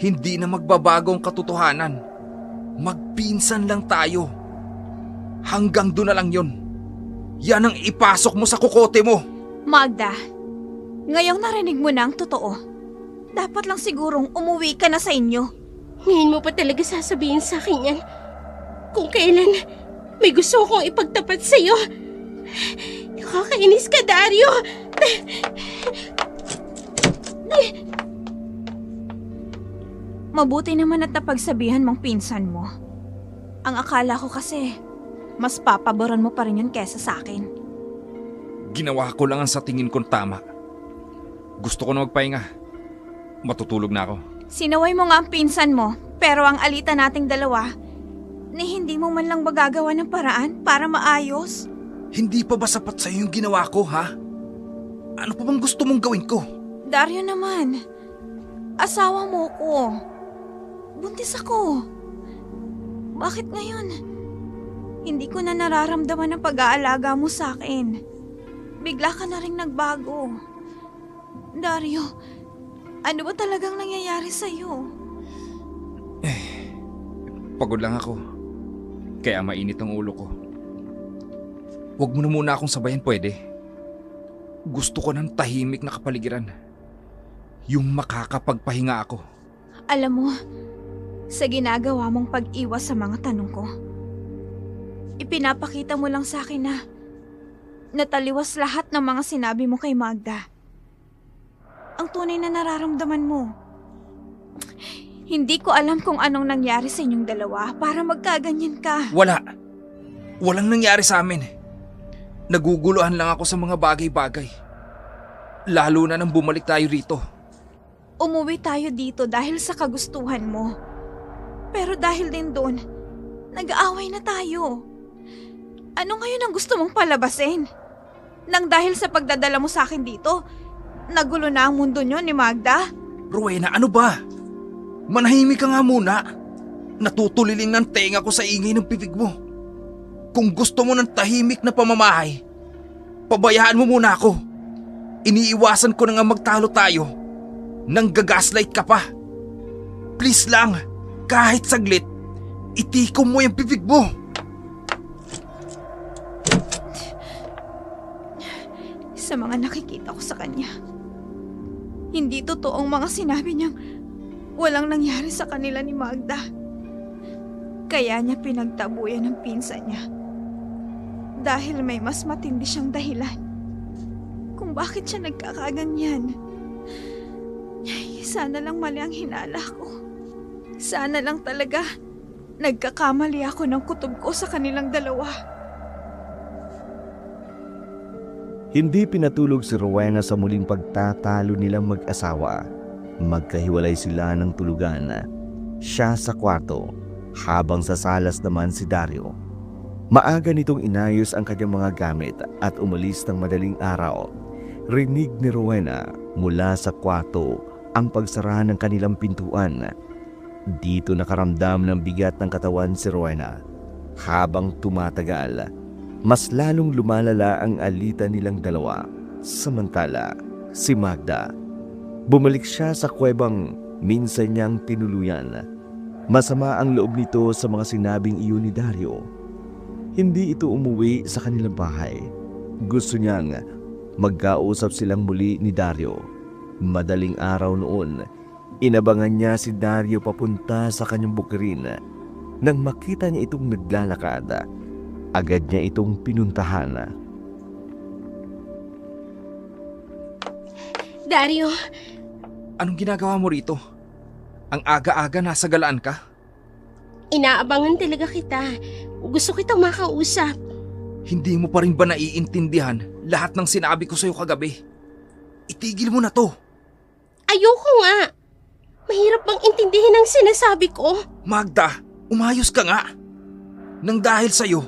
hindi na magbabago ang katotohanan. Magpinsan lang tayo. Hanggang doon na lang yun. Yan ang ipasok mo sa kukote mo. Magda, ngayong narinig mo na ang totoo, dapat lang sigurong umuwi ka na sa inyo. ngayon mo pa talaga sasabihin sa akin yan. Kung kailan may gusto kong ipagtapat sa'yo. Nakakainis ka, Dario. Mabuti naman at napagsabihan mong pinsan mo. Ang akala ko kasi, mas papaboran mo pa rin yun kesa sa akin. Ginawa ko lang ang sa tingin kong tama. Gusto ko na magpahinga. Matutulog na ako. Sinaway mo nga ang pinsan mo, pero ang alita nating dalawa, ni hindi mo man lang magagawa ng paraan para maayos? Hindi pa ba sapat sa'yo yung ginawa ko, ha? Ano pa bang gusto mong gawin ko? Dario naman, asawa mo ko. Buntis ako. Bakit ngayon? Hindi ko na nararamdaman ang pag-aalaga mo sa akin. Bigla ka na rin nagbago. Dario, Ano ba talagang nangyayari sa'yo? Pagod lang ako. Kaya mainit ang ulo ko. Huwag mo na muna akong sabayan, pwede? Gusto ko ng tahimik na kapaligiran. Yung makakapagpahinga ako. Alam mo, sa ginagawa mong pag-iwas sa mga tanong ko, ipinapakita mo lang sa akin na nataliwas lahat ng mga sinabi mo kay Magda. Ang tunay na nararamdaman mo. Hindi ko alam kung anong nangyari sa inyong dalawa para magkaganyan ka. Walang nangyari sa amin. Naguguluhan lang ako sa mga bagay-bagay. Lalo na nang bumalik tayo rito. Umuwi tayo dito dahil sa kagustuhan mo. Pero dahil din doon, nag-aaway na tayo. Ano ngayon ang gusto mong palabasin? Nang dahil sa pagdadala mo sa akin dito, nagulo na ang mundo niyo ni Magda? Rowena, ano ba? Manahimik ka nga muna. Natutuliling ng tenga ko sa ingay ng bibig mo. Kung gusto mo ng tahimik na pamamahay, pabayaan mo muna ako. Iniiwasan ko na nga magtalo tayo. Nang gagaslight ka pa. Please lang, kahit saglit, itikom mo yung bibig mo. Sa mga nakikita ko sa kanya, hindi totoong mga sinabi niyang walang nangyari sa kanila ni Magda. Kaya niya pinagtabuyan ng pinsan niya. Dahil may mas matindi siyang dahilan kung bakit siya nagkakaganyan. Sana lang mali ang hinala ko. Sana lang talaga nagkakamali ako ng kutob ko sa kanilang dalawa. Hindi pinatulog si Rowena sa muling pagtatalo nilang mag-asawa. Magkahiwalay sila ng tulugan. Siya sa kwarto, habang sa salas naman si Dario. Maaga nitong inayos ang kanyang mga gamit at umalis ng madaling araw. Rinig ni Rowena mula sa kwarto ang pagsara ng kanilang pintuan. Dito nakaramdam ng bigat ng katawan si Rowena. Habang tumatagal, mas lalong lumalala ang alitan nilang dalawa. Samantala, si Magda, bumalik siya sa kuwebang minsan niyang tinuluyan. Masama ang loob nito sa mga sinabing iyon ni Dario. Hindi ito umuwi sa kanilang bahay. Gusto niyang magkausap silang muli ni Dario. Madaling araw noon, inabangan niya si Dario papunta sa kanyang bukirin. Nang makita niya itong naglalakad, agad niya itong pinuntahan. Dario, Anong ginagawa mo rito? Ang aga-aga nasa galaan ka? inaabangan talaga kita. Gusto kitang makausap. Hindi mo pa rin ba naiintindihan lahat ng sinabi ko sa'yo kagabi? Itigil mo na to. Ayoko nga. Mahirap bang intindihin ang sinasabi ko? Magda, umayos ka nga. Nang dahil sa'yo,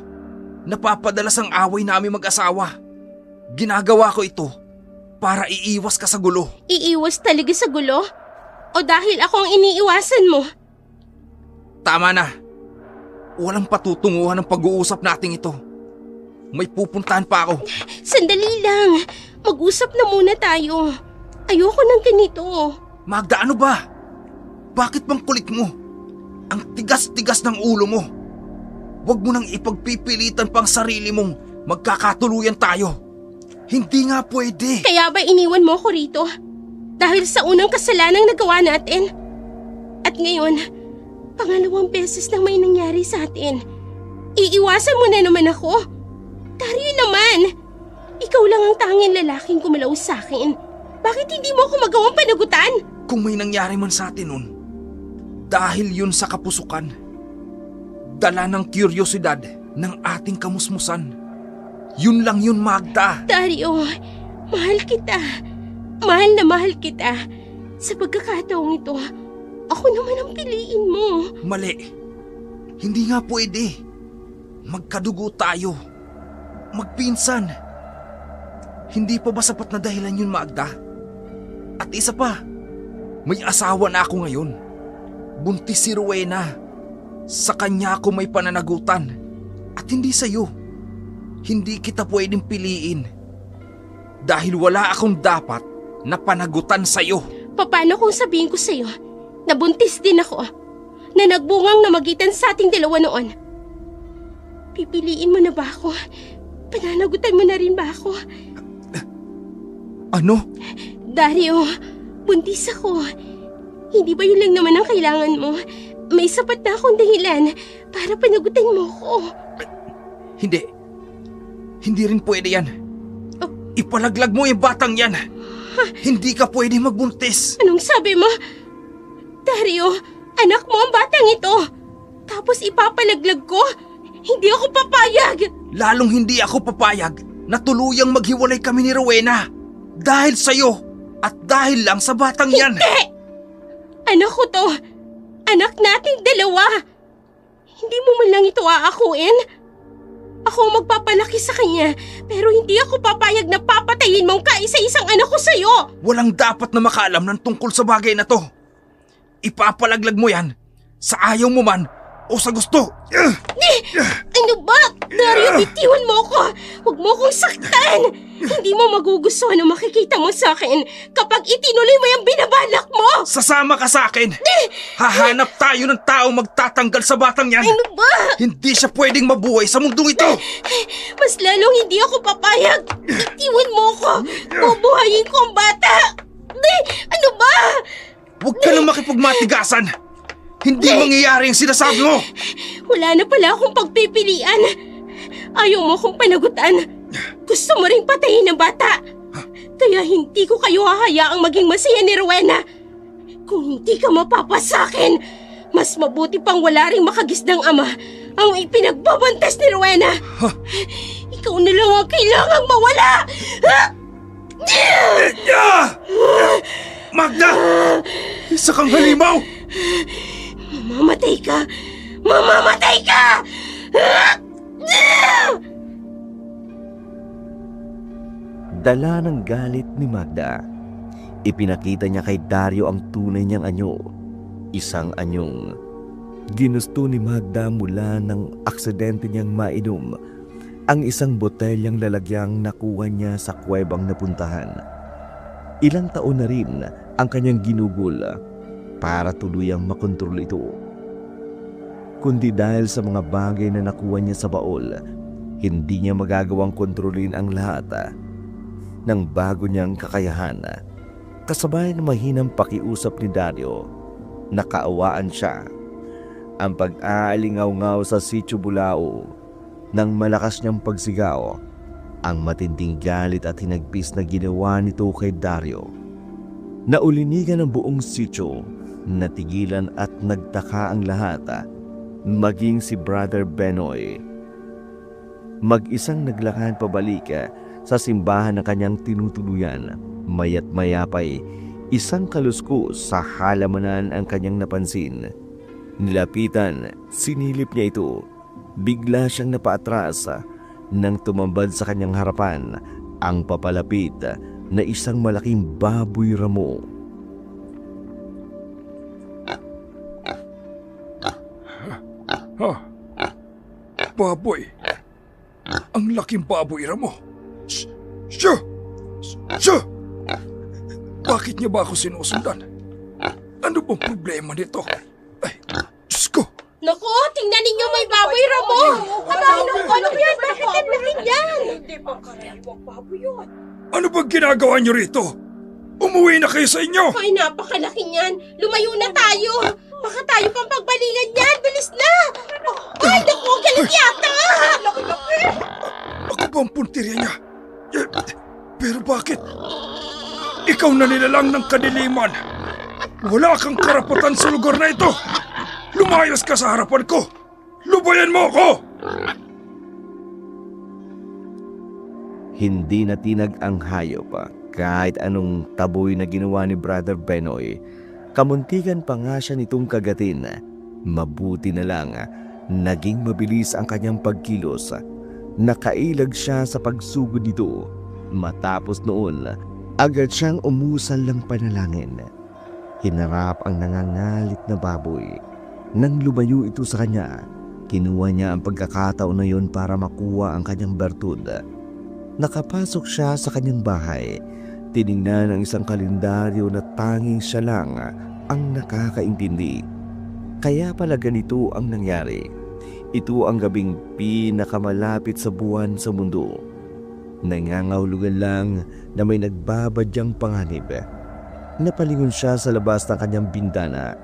napapadalas ang away namin mag-asawa. Ginagawa ko ito para iiwas ka sa gulo. Iiwas talaga sa gulo? O dahil ako ang iniiwasan mo? Tama na. Walang patutunguhan ng pag-uusap nating ito. May pupuntahan pa ako. Sandali lang. Mag-usap na muna tayo. Ayoko ng ganito. Magda, ano ba? Bakit bang kulit mo? Ang tigas-tigas ng ulo mo. Huwag mo nang ipagpipilitan pang sarili mong magkakatuluyan tayo. Hindi nga pwede. Kaya ba iniwan mo ko rito? Dahil sa unang kasalanang nagawa natin? At ngayon, pangalawang beses nang may nangyari sa atin. Iiwasan mo na naman ako. Dario naman, ikaw lang ang tanging lalaking kumalaw sa akin. Bakit hindi mo ako magawang panagutan? Kung may nangyari man sa atin nun, dahil yun sa kapusukan, dala ng kuryosidad ng ating kamusmusan. Yun lang yun, Magda. Dario, mahal kita. Mahal na mahal kita. Sa pagkakataong ito, ako naman ang piliin mo. Mali. Hindi nga pwede. Magkadugo tayo. Magpinsan. Hindi pa ba sapat na dahilan yun, Magda? At isa pa, may asawa na ako ngayon. Buntis si Rowena. Sa kanya ako may pananagutan. At hindi sa'yo. Hindi kita pwedeng piliin. Dahil wala akong dapat na panagutan sa'yo. Paano kung sabihin ko sa'yo na buntis din ako, na nagbungang namagitan sa ating dalawa noon? Pipiliin mo na ba ako? Pananagutan mo na rin ba ako? Ano? Dario, buntis ako. Hindi ba yun lang naman ang kailangan mo? May sapat na akong dahilan para panagutan mo ko. Hindi. Hindi rin pwede yan. Ipalaglag mo yung batang yan. Hindi ka pwede magbuntis. Anong sabi mo? Dario, anak mo ang batang ito. Tapos ipapalaglag ko? Hindi ako papayag. Lalong hindi ako papayag na tuluyang maghiwalay kami ni Rowena. Dahil sa'yo at dahil lang sa batang yan. Hindi! Anak ko to. Anak nating dalawa. Hindi mo man lang ito aakuin? Ako ang magpapalaki sa kanya, pero hindi ako papayag na papatayin mong kaisa-isang anak ko sa'yo. Walang dapat na makaalam ng tungkol sa bagay na to. Ipapalaglag mo yan sa ayaw mo man o sa gusto. Ano ba? Dario, bitiwan mo ko. Huwag mo kong saktan. Hindi mo magugustuhan ang makikita mo sa akin kapag itinuloy mo yung binabalak mo. Sasama ka sa akin. Hahanap tayo ng taong magtatanggal sa batang yan. Ano ba? Hindi siya pwedeng mabuhay sa mundong ito. Mas lalong hindi ako papayag. Bitiwan mo ko. Bubuhayin ko ang bata. Ano ba? Huwag ka nang makipagmatigasan. Hindi mangyayari ang sinasabi mo. Wala na pala akong pagpipilian. Ayaw mo akong panagutan. Gusto mo ring patayin ang bata. Kaya hindi ko kayo hahayaang maging masaya ni Rowena. Kung hindi ka mapapasakin, mas mabuti pang wala ring makagisdang ama ang ipinagbabantas ni Rowena. Ikaw na lang ang kailangang mawala. Magda! Isa kang halimaw! Mamamatay ka! Mamamatay ka! Dala ng galit ni Magda. Ipinakita niya kay Dario ang tunay niyang anyo. Isang anyong ginusto ni Magda mula ng aksidente niyang mainom ang isang botelyang lalagyang nakuha niya sa kuwebang napuntahan. Ilang taon na rin ang kanyang ginugol para tuluyang makontrol ito. Kundi dahil sa mga bagay na nakuha niya sa baol, hindi niya magagawang kontrolin ang lahat ng bago niyang kakayahan. Kasabay ng mahinang pakiusap ni Dario, nakaawaan siya. Ang pag-aalingaw-ngaw sa Sitio Bulao, nang malakas niyang pagsigaw, ang matinding galit at hinagpis na ginawa nito kay Dario. Naulinigan ang buong sitio, natigilan at nagtaka ang lahat, maging si Brother Benoy. Mag-isang naglakad pabalik sa simbahan ng kanyang tinutuluyan. Maya't maya pa'y isang kaluskos sa halamanan ang kanyang napansin. Nilapitan, sinilip niya ito. Bigla siyang napaatras nang tumambad sa kanyang harapan ang papalapit na isang malaking baboy ramo. Baboy. Ang laking baboy ramo. Siya! Siya! Bakit niya ba ako sinusundan? Ano bang problema nito? Ay, Diyos ko! Naku, tingnan ninyo, may baboy ramo. Ano yan? Bakit ang laki yan? Hindi pa karaniwang baboy yun. Ano bang ginagawa niyo rito? Umuwi na kayo sa inyo! Ay, napakalaki niyan. Lumayo na tayo. Baka tayo pang pagbalingan yan. Bilis na. Ay, naku, galit yata. Ako ba ang puntirya niya? Pero bakit? Ikaw na nilalang ng kadiliman. Wala kang karapatan sa lugar na ito. Lumayas ka sa harapan ko. Lubayan mo ako! Hindi natinag ang hayop kahit anong taboy na ginawa ni Brother Benoy. Kamuntikan pa nga siya nitong kagatin. Mabuti na lang naging mabilis ang kanyang pagkilos. Nakailag siya sa pagsugod nito. Matapos noon, agad siyang umusal ng panalangin. Hinarap ang nangangalit na baboy. Nang lumayo ito sa kanya, kinuha niya ang pagkakataon na yun para makuha ang kanyang bertud. Nakapasok siya sa kanyang bahay Tiningnan ang isang kalendaryo na tanging siya lang ang nakakaintindi. Kaya pala ganito ang nangyari. Ito ang gabing pinakamalapit sa buwan sa mundo. Nangangahulugan lang na may nagbabadyang panganib. Napalingon siya sa labas ng kanyang bintana.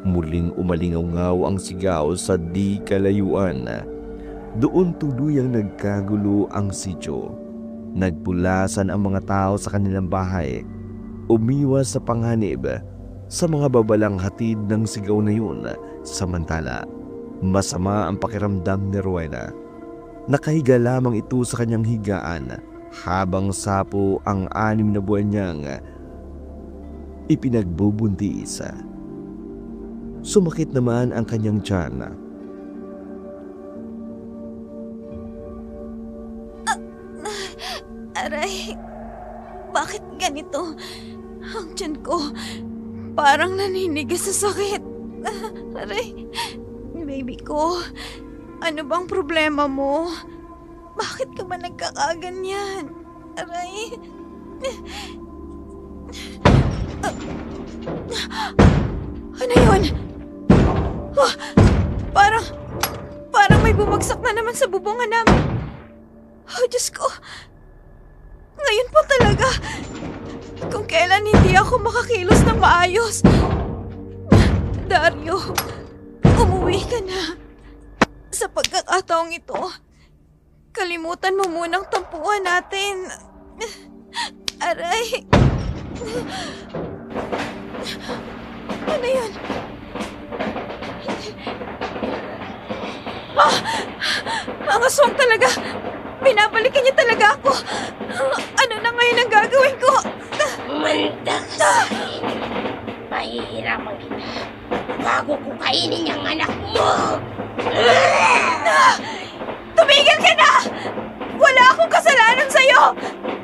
Muling umalingaw-ngaw ang sigaw sa di kalayuan. Doon tuluyang nagkagulo ang sityo. Nagpulasan ang mga tao sa kanilang bahay. Umiwas sa panganib sa mga babalang hatid ng sigaw na yun. Samantala, masama ang pakiramdam ni Rowena. Nakahiga lamang ito sa kanyang higaan habang sapo ang 6 na buwan niyang ipinagbubuntis. Sumakit naman ang kanyang tiyan. Aray, bakit ganito? Ang tiyan ko parang naninigas sa sakit. Aray, baby ko, ano bang problema mo? Bakit ka ba nagkakaganyan? Aray. Ano yun? Oh, parang may bumagsak na naman sa bubungan namin. Oh, Diyos ko. Ngayon pa talaga. Kung kailan hindi ako makakilos ng maayos. Dario, umuwi ka na. Sa pagkakataong ito, kalimutan mo munang tampuhan natin. Aray. Ano yun? Ang aswang talaga. Binabalikan niya talaga ako. Ano na ngayon ang gagawin ko? Mandag sa akin. Mahihirapan kita bago ko kainin ang anak mo. Tumigil ka na! Wala akong kasalanan sa'yo!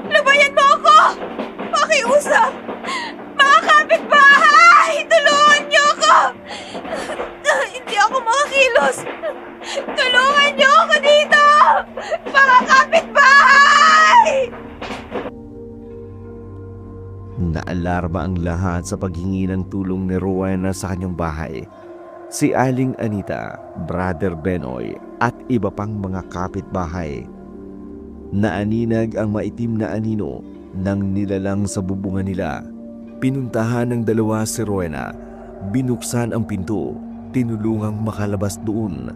Lubayan mo ako! Pakiusap! Mga kapitbahay! Tulungan niyo ako! Hindi ako makakilos! Tulungan niyo ako dito! Mga kapitbahay! Naalarma ang lahat sa paghingi ng tulong ni Rowena sa kanyang bahay. Si Aling Anita, Brother Benoy at iba pang mga kapitbahay. Naaninag ang maitim na anino ng nilalang sa bubungan nila. Pinuntahan ng dalawa si Rowena. Binuksan ang pinto, tinulungang makalabas doon.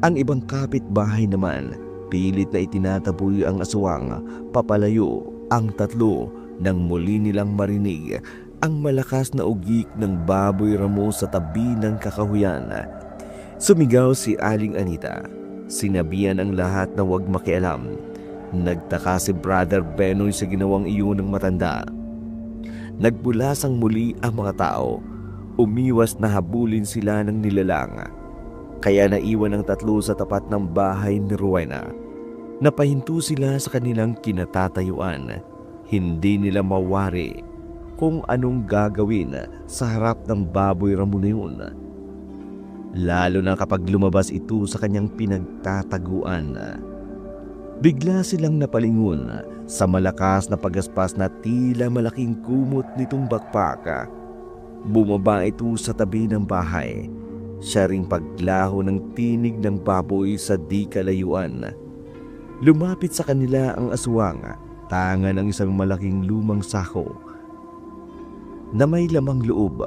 Ang ibang kapitbahay naman, pilit na itinataboy ang aswang, papalayo ang tatlo nang muli nilang marinig ang malakas na ugik ng baboy ramo sa tabi ng kakahuyan. Sumigaw si Aling Anita. Sinabihan ang lahat na huwag makialam. Nagtaka si Brother Benoy sa ginawang iyon ng matanda. Nagbulasang muli ang mga tao. Umiwas na habulin sila ng nilalang. Kaya naiwan ang tatlo sa tapat ng bahay ni Rowena. Napahinto sila sa kanilang kinatatayuan. Hindi nila mawari kung anong gagawin sa harap ng baboy ramo na yun. Lalo na kapag lumabas ito sa kanyang pinagtataguan. Bigla silang napalingon sa malakas na pagaspas na tila malaking kumot nitong bakpak. Bumaba ito sa tabi ng bahay. Siya ring paglaho ng tinig ng baboy sa di kalayuan. Lumapit sa kanila ang aswang, tanga ng isang malaking lumang sako na may lamang loob.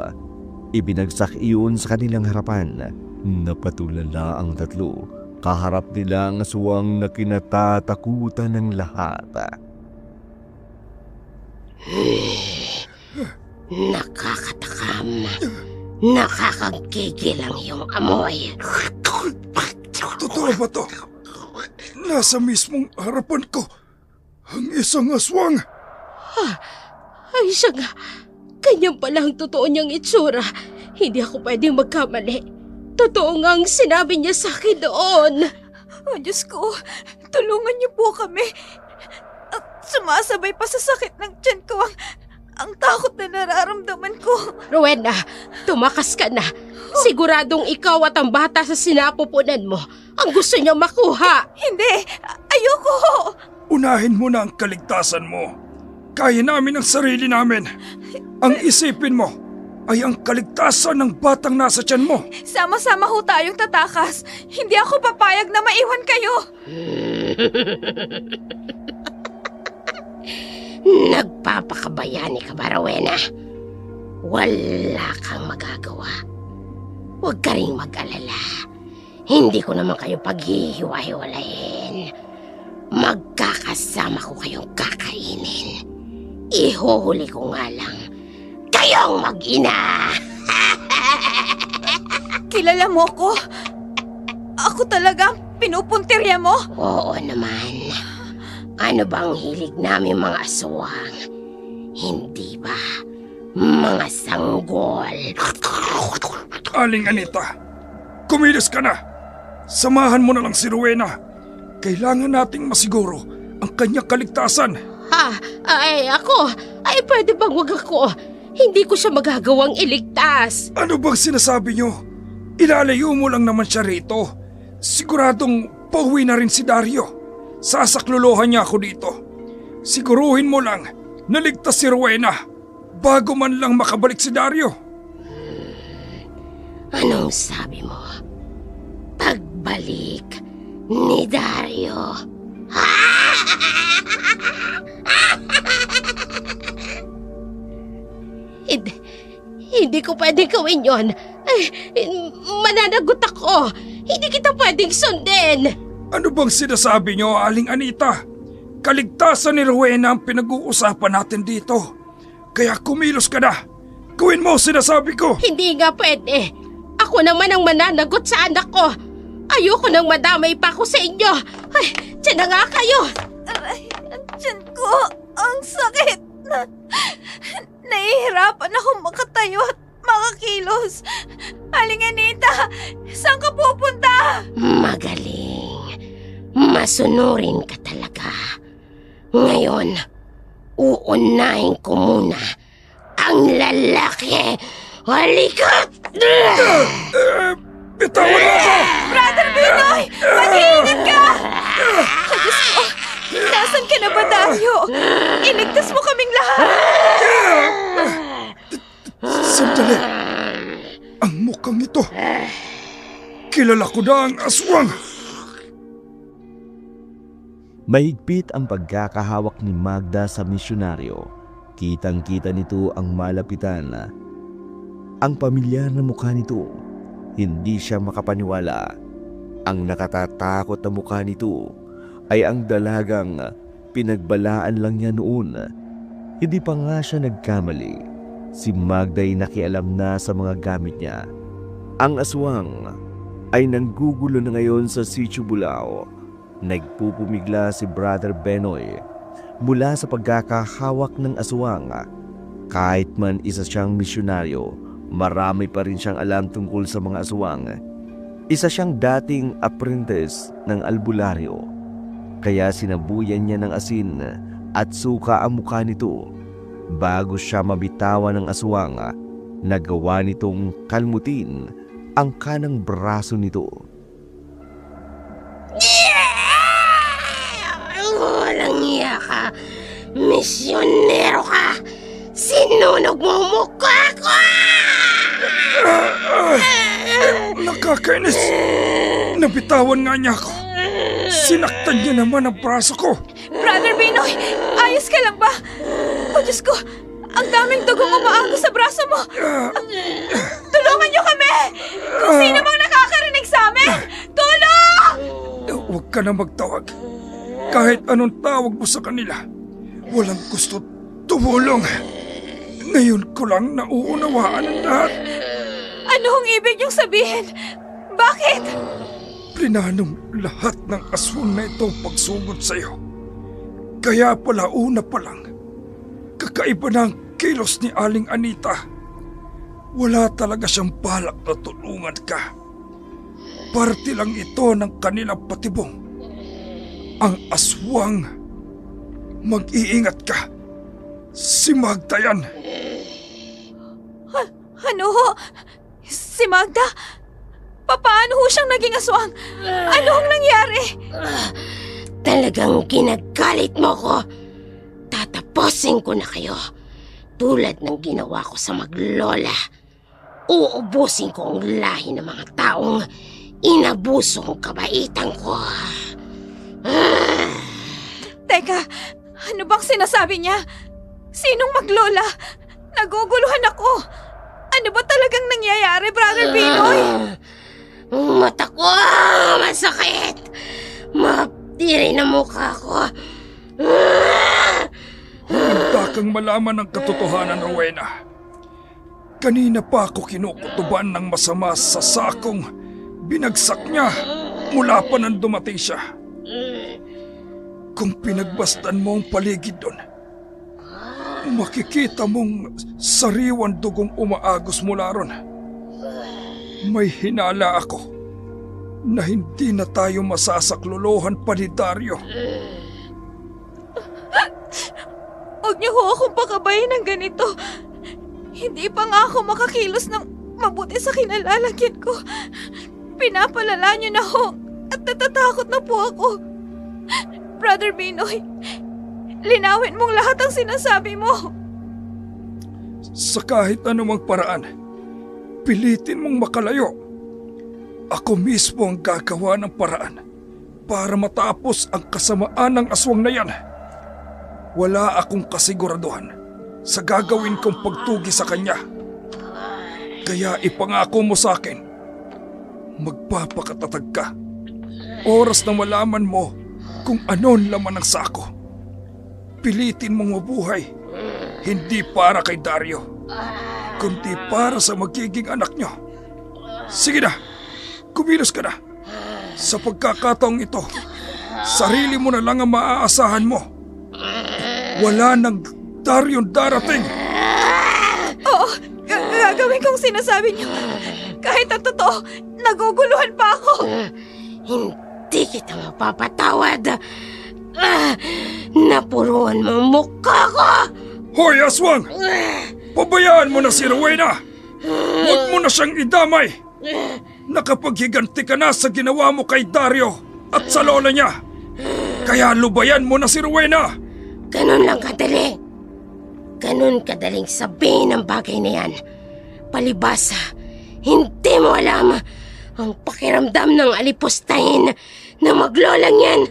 Ibinagsak iyon sa kanilang harapan. Napatulala ang tatlo. Kaharap nila ang aswang na kinatatakutan ng lahat. Nakakatakam. Nakakagigil ang iyong amoy. Totoo ba to? Nasa mismong harapan ko ang isang aswang. Ay siya nga. Ganyan pala ang totoo niyang itsura. Hindi ako pwedeng magkamali. Totoo nga ang sinabi niya sa akin doon. Oh, Diyos ko, tulungan niyo po kami. Sumasabay pa sa sakit ng tiyan ko ang takot na nararamdaman ko. Rowena, tumakas ka na. Siguradong ikaw at ang bata sa sinapupunan mo ang gusto niya makuha. Hindi, ayoko. Unahin mo na ang kaligtasan mo. Kaya namin ang sarili namin. Ang isipin mo ay ang kaligtasan ng batang nasa tiyan mo. Sama-sama ho tayong tatakas. Hindi ako papayag na maiwan kayo. Nagpapakabayani ka ba, Rowena? Wala kang magagawa. Huwag ka rin mag-alala. Hindi ko naman kayo paghihiwa-hiwalayin. Magkakasama ko kayong kakainin. Ihuhuli ko nga lang kayong mag-ina. Kilala mo ko? Ako talaga ang pinupuntirya mo? Oo naman. Ano bang hilig namin mga aswang? Hindi ba? Mga sanggol. Aling Anita, kumilos ka na. Samahan mo na lang si Rowena. Kailangan nating masiguro ang kanyang kaligtasan. Ako? Pwede bang wag ako? Hindi ko siya magagawang iligtas. Ano bang sinasabi nyo? Ilalayo mo lang naman siya rito. Siguradong pauwi na rin si Dario. Sasaklolohan niya ako dito. Siguruhin mo lang na ligtas si Rowena bago man lang makabalik si Dario. Anong sabi mo? Pagbalik ni Dario. Hindi ko pwedeng gawin yon. Mananagot ako. Hindi kita pwedeng sundin. Ano bang sinasabi nyo, Aling Anita? Kaligtasan ni Rowena ang pinag-uusapan natin dito. Kaya kumilos ka na. Gawin mo sinasabi ko. Hindi nga pwede. Ako naman ang mananagot sa anak ko. Ayoko nang madamay pa ako sa inyo. Diyan na nga kayo. Aray, ang tiyan ko. Ang sakit. Nahihirapan akong makatayo at makakilos. Aling Anita, saan ka pupunta? Magaling. Masunurin ka talaga. Ngayon, uunahin ko muna ang lalaki. Halika! Bitawan mo ako! Brother Binoy! Mag-iingat ka! Diyos ko, nasan ka na ba, Dario? Iligtas mo kaming lahat! Sandali! Ang mukhang ito. Kilala ko na ang aswang. Mahigpit ang pagkakahawak ni Magda sa misyonaryo. Kitang-kita nito ang malapitan. Ang pamilyar na mukha nito, hindi siya makapaniwala. Ang nakatatakot na mukha nito ay ang dalagang pinagbalaan lang niya noon. Hindi pa nga siya nagkamali. Si Magda'y nakialam na sa mga gamit niya. Ang aswang ay nanggugulo na ngayon sa Sitio Bulao. Nagpupumigla si Brother Benoy mula sa pagkakahawak ng aswang. Kahit man isa siyang misyonaryo, marami pa rin siyang alam tungkol sa mga aswang. Isa siyang dating apprentice ng albularyo. Kaya sinabuyan niya ng asin at suka ang mukha nito bago siya mabitawan ng aswang. Nagawa nitong kalmutin ang kanang braso nito. Walang iya ka. Misyonero ka. Sinunog mo ang mukha ko! Nakakainis. Nabitawan nga niya ako. Sinaktan niya naman ang braso ko. Brother Binoy, ayos ka lang ba? Oh, Diyos ko, ang daming dugong umaagos sa braso mo. Tulungan niyo kami! Kung sino mang nakakarinig sa amin, tulong! Huwag ka na magtawag. Kahit anong tawag mo sa kanila, walang gusto tumulong. Ngayon ko lang nauunawaan ang lahat. Ano ang ibig niyong sabihin? Bakit? Plinanong lahat ng aswang na ito pagsugod sa'yo. Kaya pala una pa lang, kakaiba na ang kilos ni Aling Anita. Wala talaga siyang balak na tulungan ka. Parte lang ito ng kanilang patibong. Ang aswang. Mag-iingat ka. Si Magda yan. Ano ho? Si Magda? Paano ho siyang naging aswang? Ano ang nangyari? Talagang kinagalit mo ko. Uubusin ko na kayo. Tulad ng ginawa ko sa maglola. Uubusin ko ang lahi ng mga taong inabuso ang kabaitan ko. Teka, ano bang sinasabi niya? Sinong maglola? Naguguluhan ako. Ano ba talagang nangyayari, Brother Binoy? Mata ko, masakit. Maptiri na mukha ko. Handa kang malaman ang katotohanan, Rowena. Kanina pa ako kinukutuban ng masama sa sakong binagsak niya mula pa nang dumating siya. Kung pinagbastan mo ang paligid doon, makikita mong sariwan dugong umaagos mula ron. May hinala ako na hindi na tayo masasaklolohan pa ni Dario. Huwag niyo ho akong pakabayin ng ganito. Hindi pa nga ako makakilos ng mabuti sa kinalalagyan ko. Pinapalala niyo na ho at natatakot na po ako. Brother Binoy, linawin mong lahat ang sinasabi mo. Sa kahit anumang paraan, pilitin mong makalayo. Ako mismo ang gagawa ng paraan para matapos ang kasamaan ng aswang na yan. Wala akong kasiguraduhan sa gagawin kong pagtugi sa kanya. Kaya ipangako mo sa akin, magpapakatatag ka. Oras na malaman mo kung ano ang laman ng sako. Pilitin mong mabuhay, hindi para kay Dario, kundi para sa magiging anak nyo. Sige na, kumilos ka na. Sa pagkakataong ito, sarili mo na lang ang maaasahan mo. Wala nang Daryong darating. Oo, gagawin kong sinasabi niyo. Kahit ang totoo, naguguluhan pa ako. Hindi kita mapapatawad. Napuruan mo ang mukha ko. Hoy, aswang! Pabayaan mo na si Rowena. Huwag mo na siyang idamay. Nakapaghiganti ka na sa ginawa mo kay Dario at sa lola niya. Kaya lubayan mo na si Rowena. Ganun lang kadali. Ganun kadaling sabihin ang bagay na yan. Palibasa, hindi mo alam ang pakiramdam ng alipustahin na maglolang yan.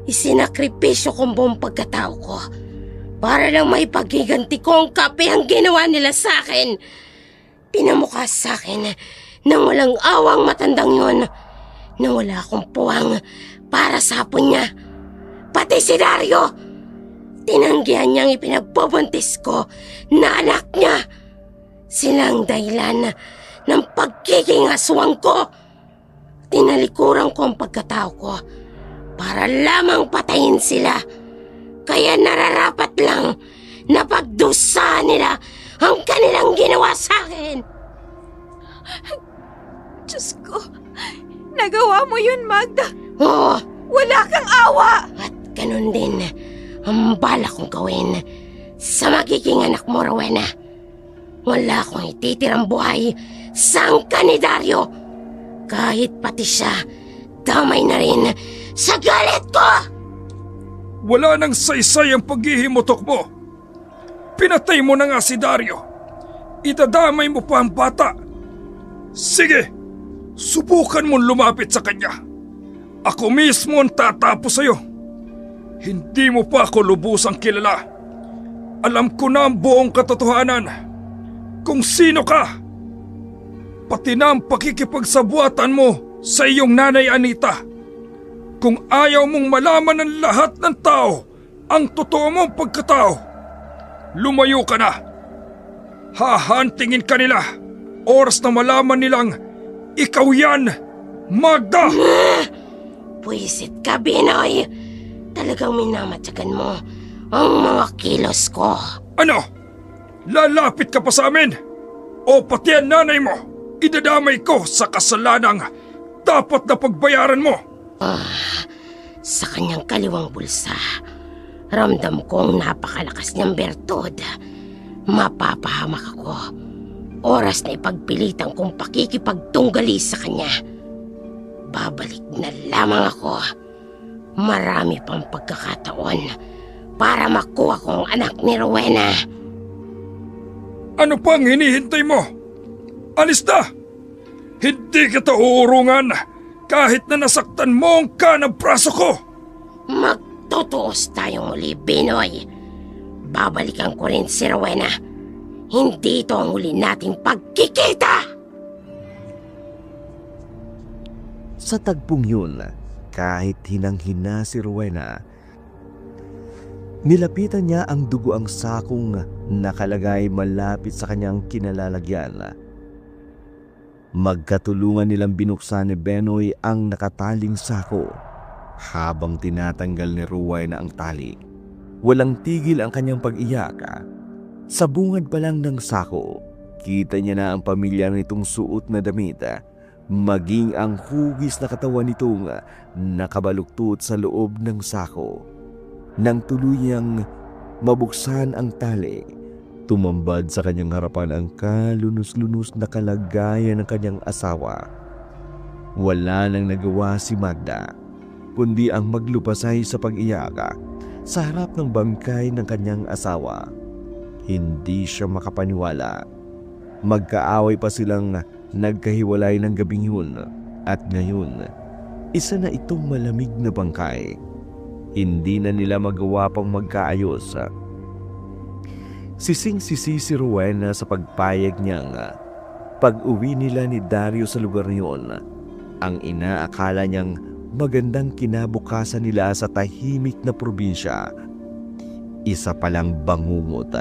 Isinakripisyo kong buong pagkatao ko para lang maipagiganti ko ang kape ang ginawa nila sa akin. Pinamukha sa akin nang walang awang matandang yon na wala akong puwang para sa hapon niya. Pati si Dario, tinanggihan niyang ipinagbubuntis ko na anak niya. Silang dahilan ng pagiging aswang ko. Tinalikuran ko ang pagkatao ko para lamang patayin sila. Kaya nararapat lang na pagdusahan nila ang kanilang ginawa sa akin. Diyos ko, nagawa mo yun, Magda. Oo. Wala kang awa. At ganun din ang balak kong gawin sa magiging anak mo, Rowena. Wala akong ititirang buhay sa angka ni Dario. Kahit pati siya, damay na rin sa galit ko. Wala nang saysay ang paghihimutok mo. Pinatay mo na nga si Dario. Itadamay mo pa ang bata. Sige, subukan mong lumapit sa kanya. Ako mismo ang tatapos sa'yo. Hindi mo pa ako lubusang kilala. Alam ko na ang buong katotohanan. Kung sino ka. Pati na ang pakikipagsabuatan mo sa iyong nanay Anita. Kung ayaw mong malaman ng lahat ng tao ang totoo mong pagkatao, lumayo ka na. Hahantingin ka nila. Oras na malaman nilang ikaw yan, Magda! Puwisit ka, Binoy. Talagang minamatyagan mo ang mga kilos ko. Ano? Lalapit ka pa sa amin? O pati ang nanay mo, idadamay ko sa kasalanang dapat na pagbayaran mo? Sa kanyang kaliwang bulsa, ramdam kong napakalakas niyang bertud. Mapapahamak ako. Oras na ipagpilitan kong pakikipagtunggali sa kanya. Babalik na lamang ako. Marami pang pagkakataon para makuha ko ang anak ni Rowena. Ano pang hinihintay mo? Alis na! Hindi kita uurungan kahit na nasaktan mo ang kanang braso ko! Magtutuos tayong muli, Binoy. Babalikan ko rin si Rowena. Hindi ito ang huli nating pagkikita! Sa tagpong yun, kahit hinang-hina si Rowena, nilapitan niya ang dugoang sakong nakalagay malapit sa kanyang kinalalagyan. Magkatulungan nilang binuksan ni Benoy ang nakataling sako habang tinatanggal ni Rowena ang tali. Walang tigil ang kanyang pag-iyak. Sa bungad pa lang ng sako, kita niya na ang pamilya nitong suot na damit, maging ang hugis na katawan nitong nakabaluktot sa loob ng sako. Nang tuluyang mabuksan ang tali, tumambad sa kanyang harapan ang kalunos-lunos na kalagayan ng kanyang asawa. Wala nang nagawa si Magda, kundi ang maglupasay sa pag-iyak sa harap ng bangkay ng kanyang asawa. Hindi siya makapaniwala. Magkaaway pa silang nagkahiwalay ng gabing yun, at ngayon, isa na itong malamig na bangkay. Hindi na nila magawa pang magkaayos. Sising-sisi si Rowena sa pagpayag niyang pag-uwi nila ni Dario sa lugar niyon, ang inaakala niyang magandang kinabukasan nila sa tahimik na probinsya. Isa palang bangungot.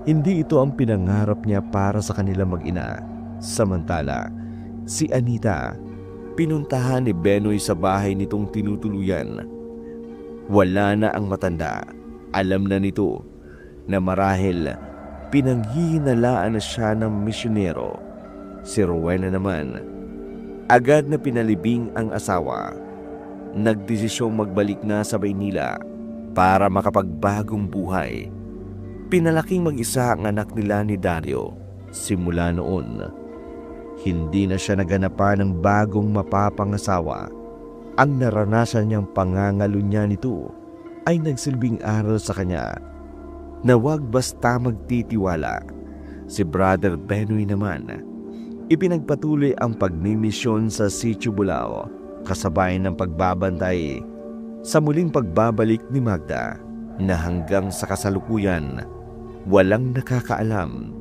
Hindi ito ang pinangarap niya para sa kanila mag-ina. Samantala, si Anita, pinuntahan ni Benoy sa bahay nitong tinutuluyan. Wala na ang matanda. Alam na nito na marahil pinanghihinalaan na siya ng misyonero. Si Rowena naman, agad na pinalibing ang asawa. Nagdesisyong magbalik na sa Maynila para makapagbagong buhay. Pinalaking mag-isa ang anak nila ni Dario. Simula noon, hindi na siya naganapan ng bagong mapapangasawa. Ang naranasan niyang pangangalunya nito ay nagsilbing aral sa kanya na huwag basta magtitiwala. Si Brother Benoy naman, ipinagpatuloy ang pagmimisyon sa Sitio Bulao, kasabay ng pagbabantay sa muling pagbabalik ni Magda, na hanggang sa kasalukuyan walang nakakaalam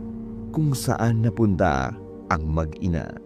kung saan napunta ang mag-ina.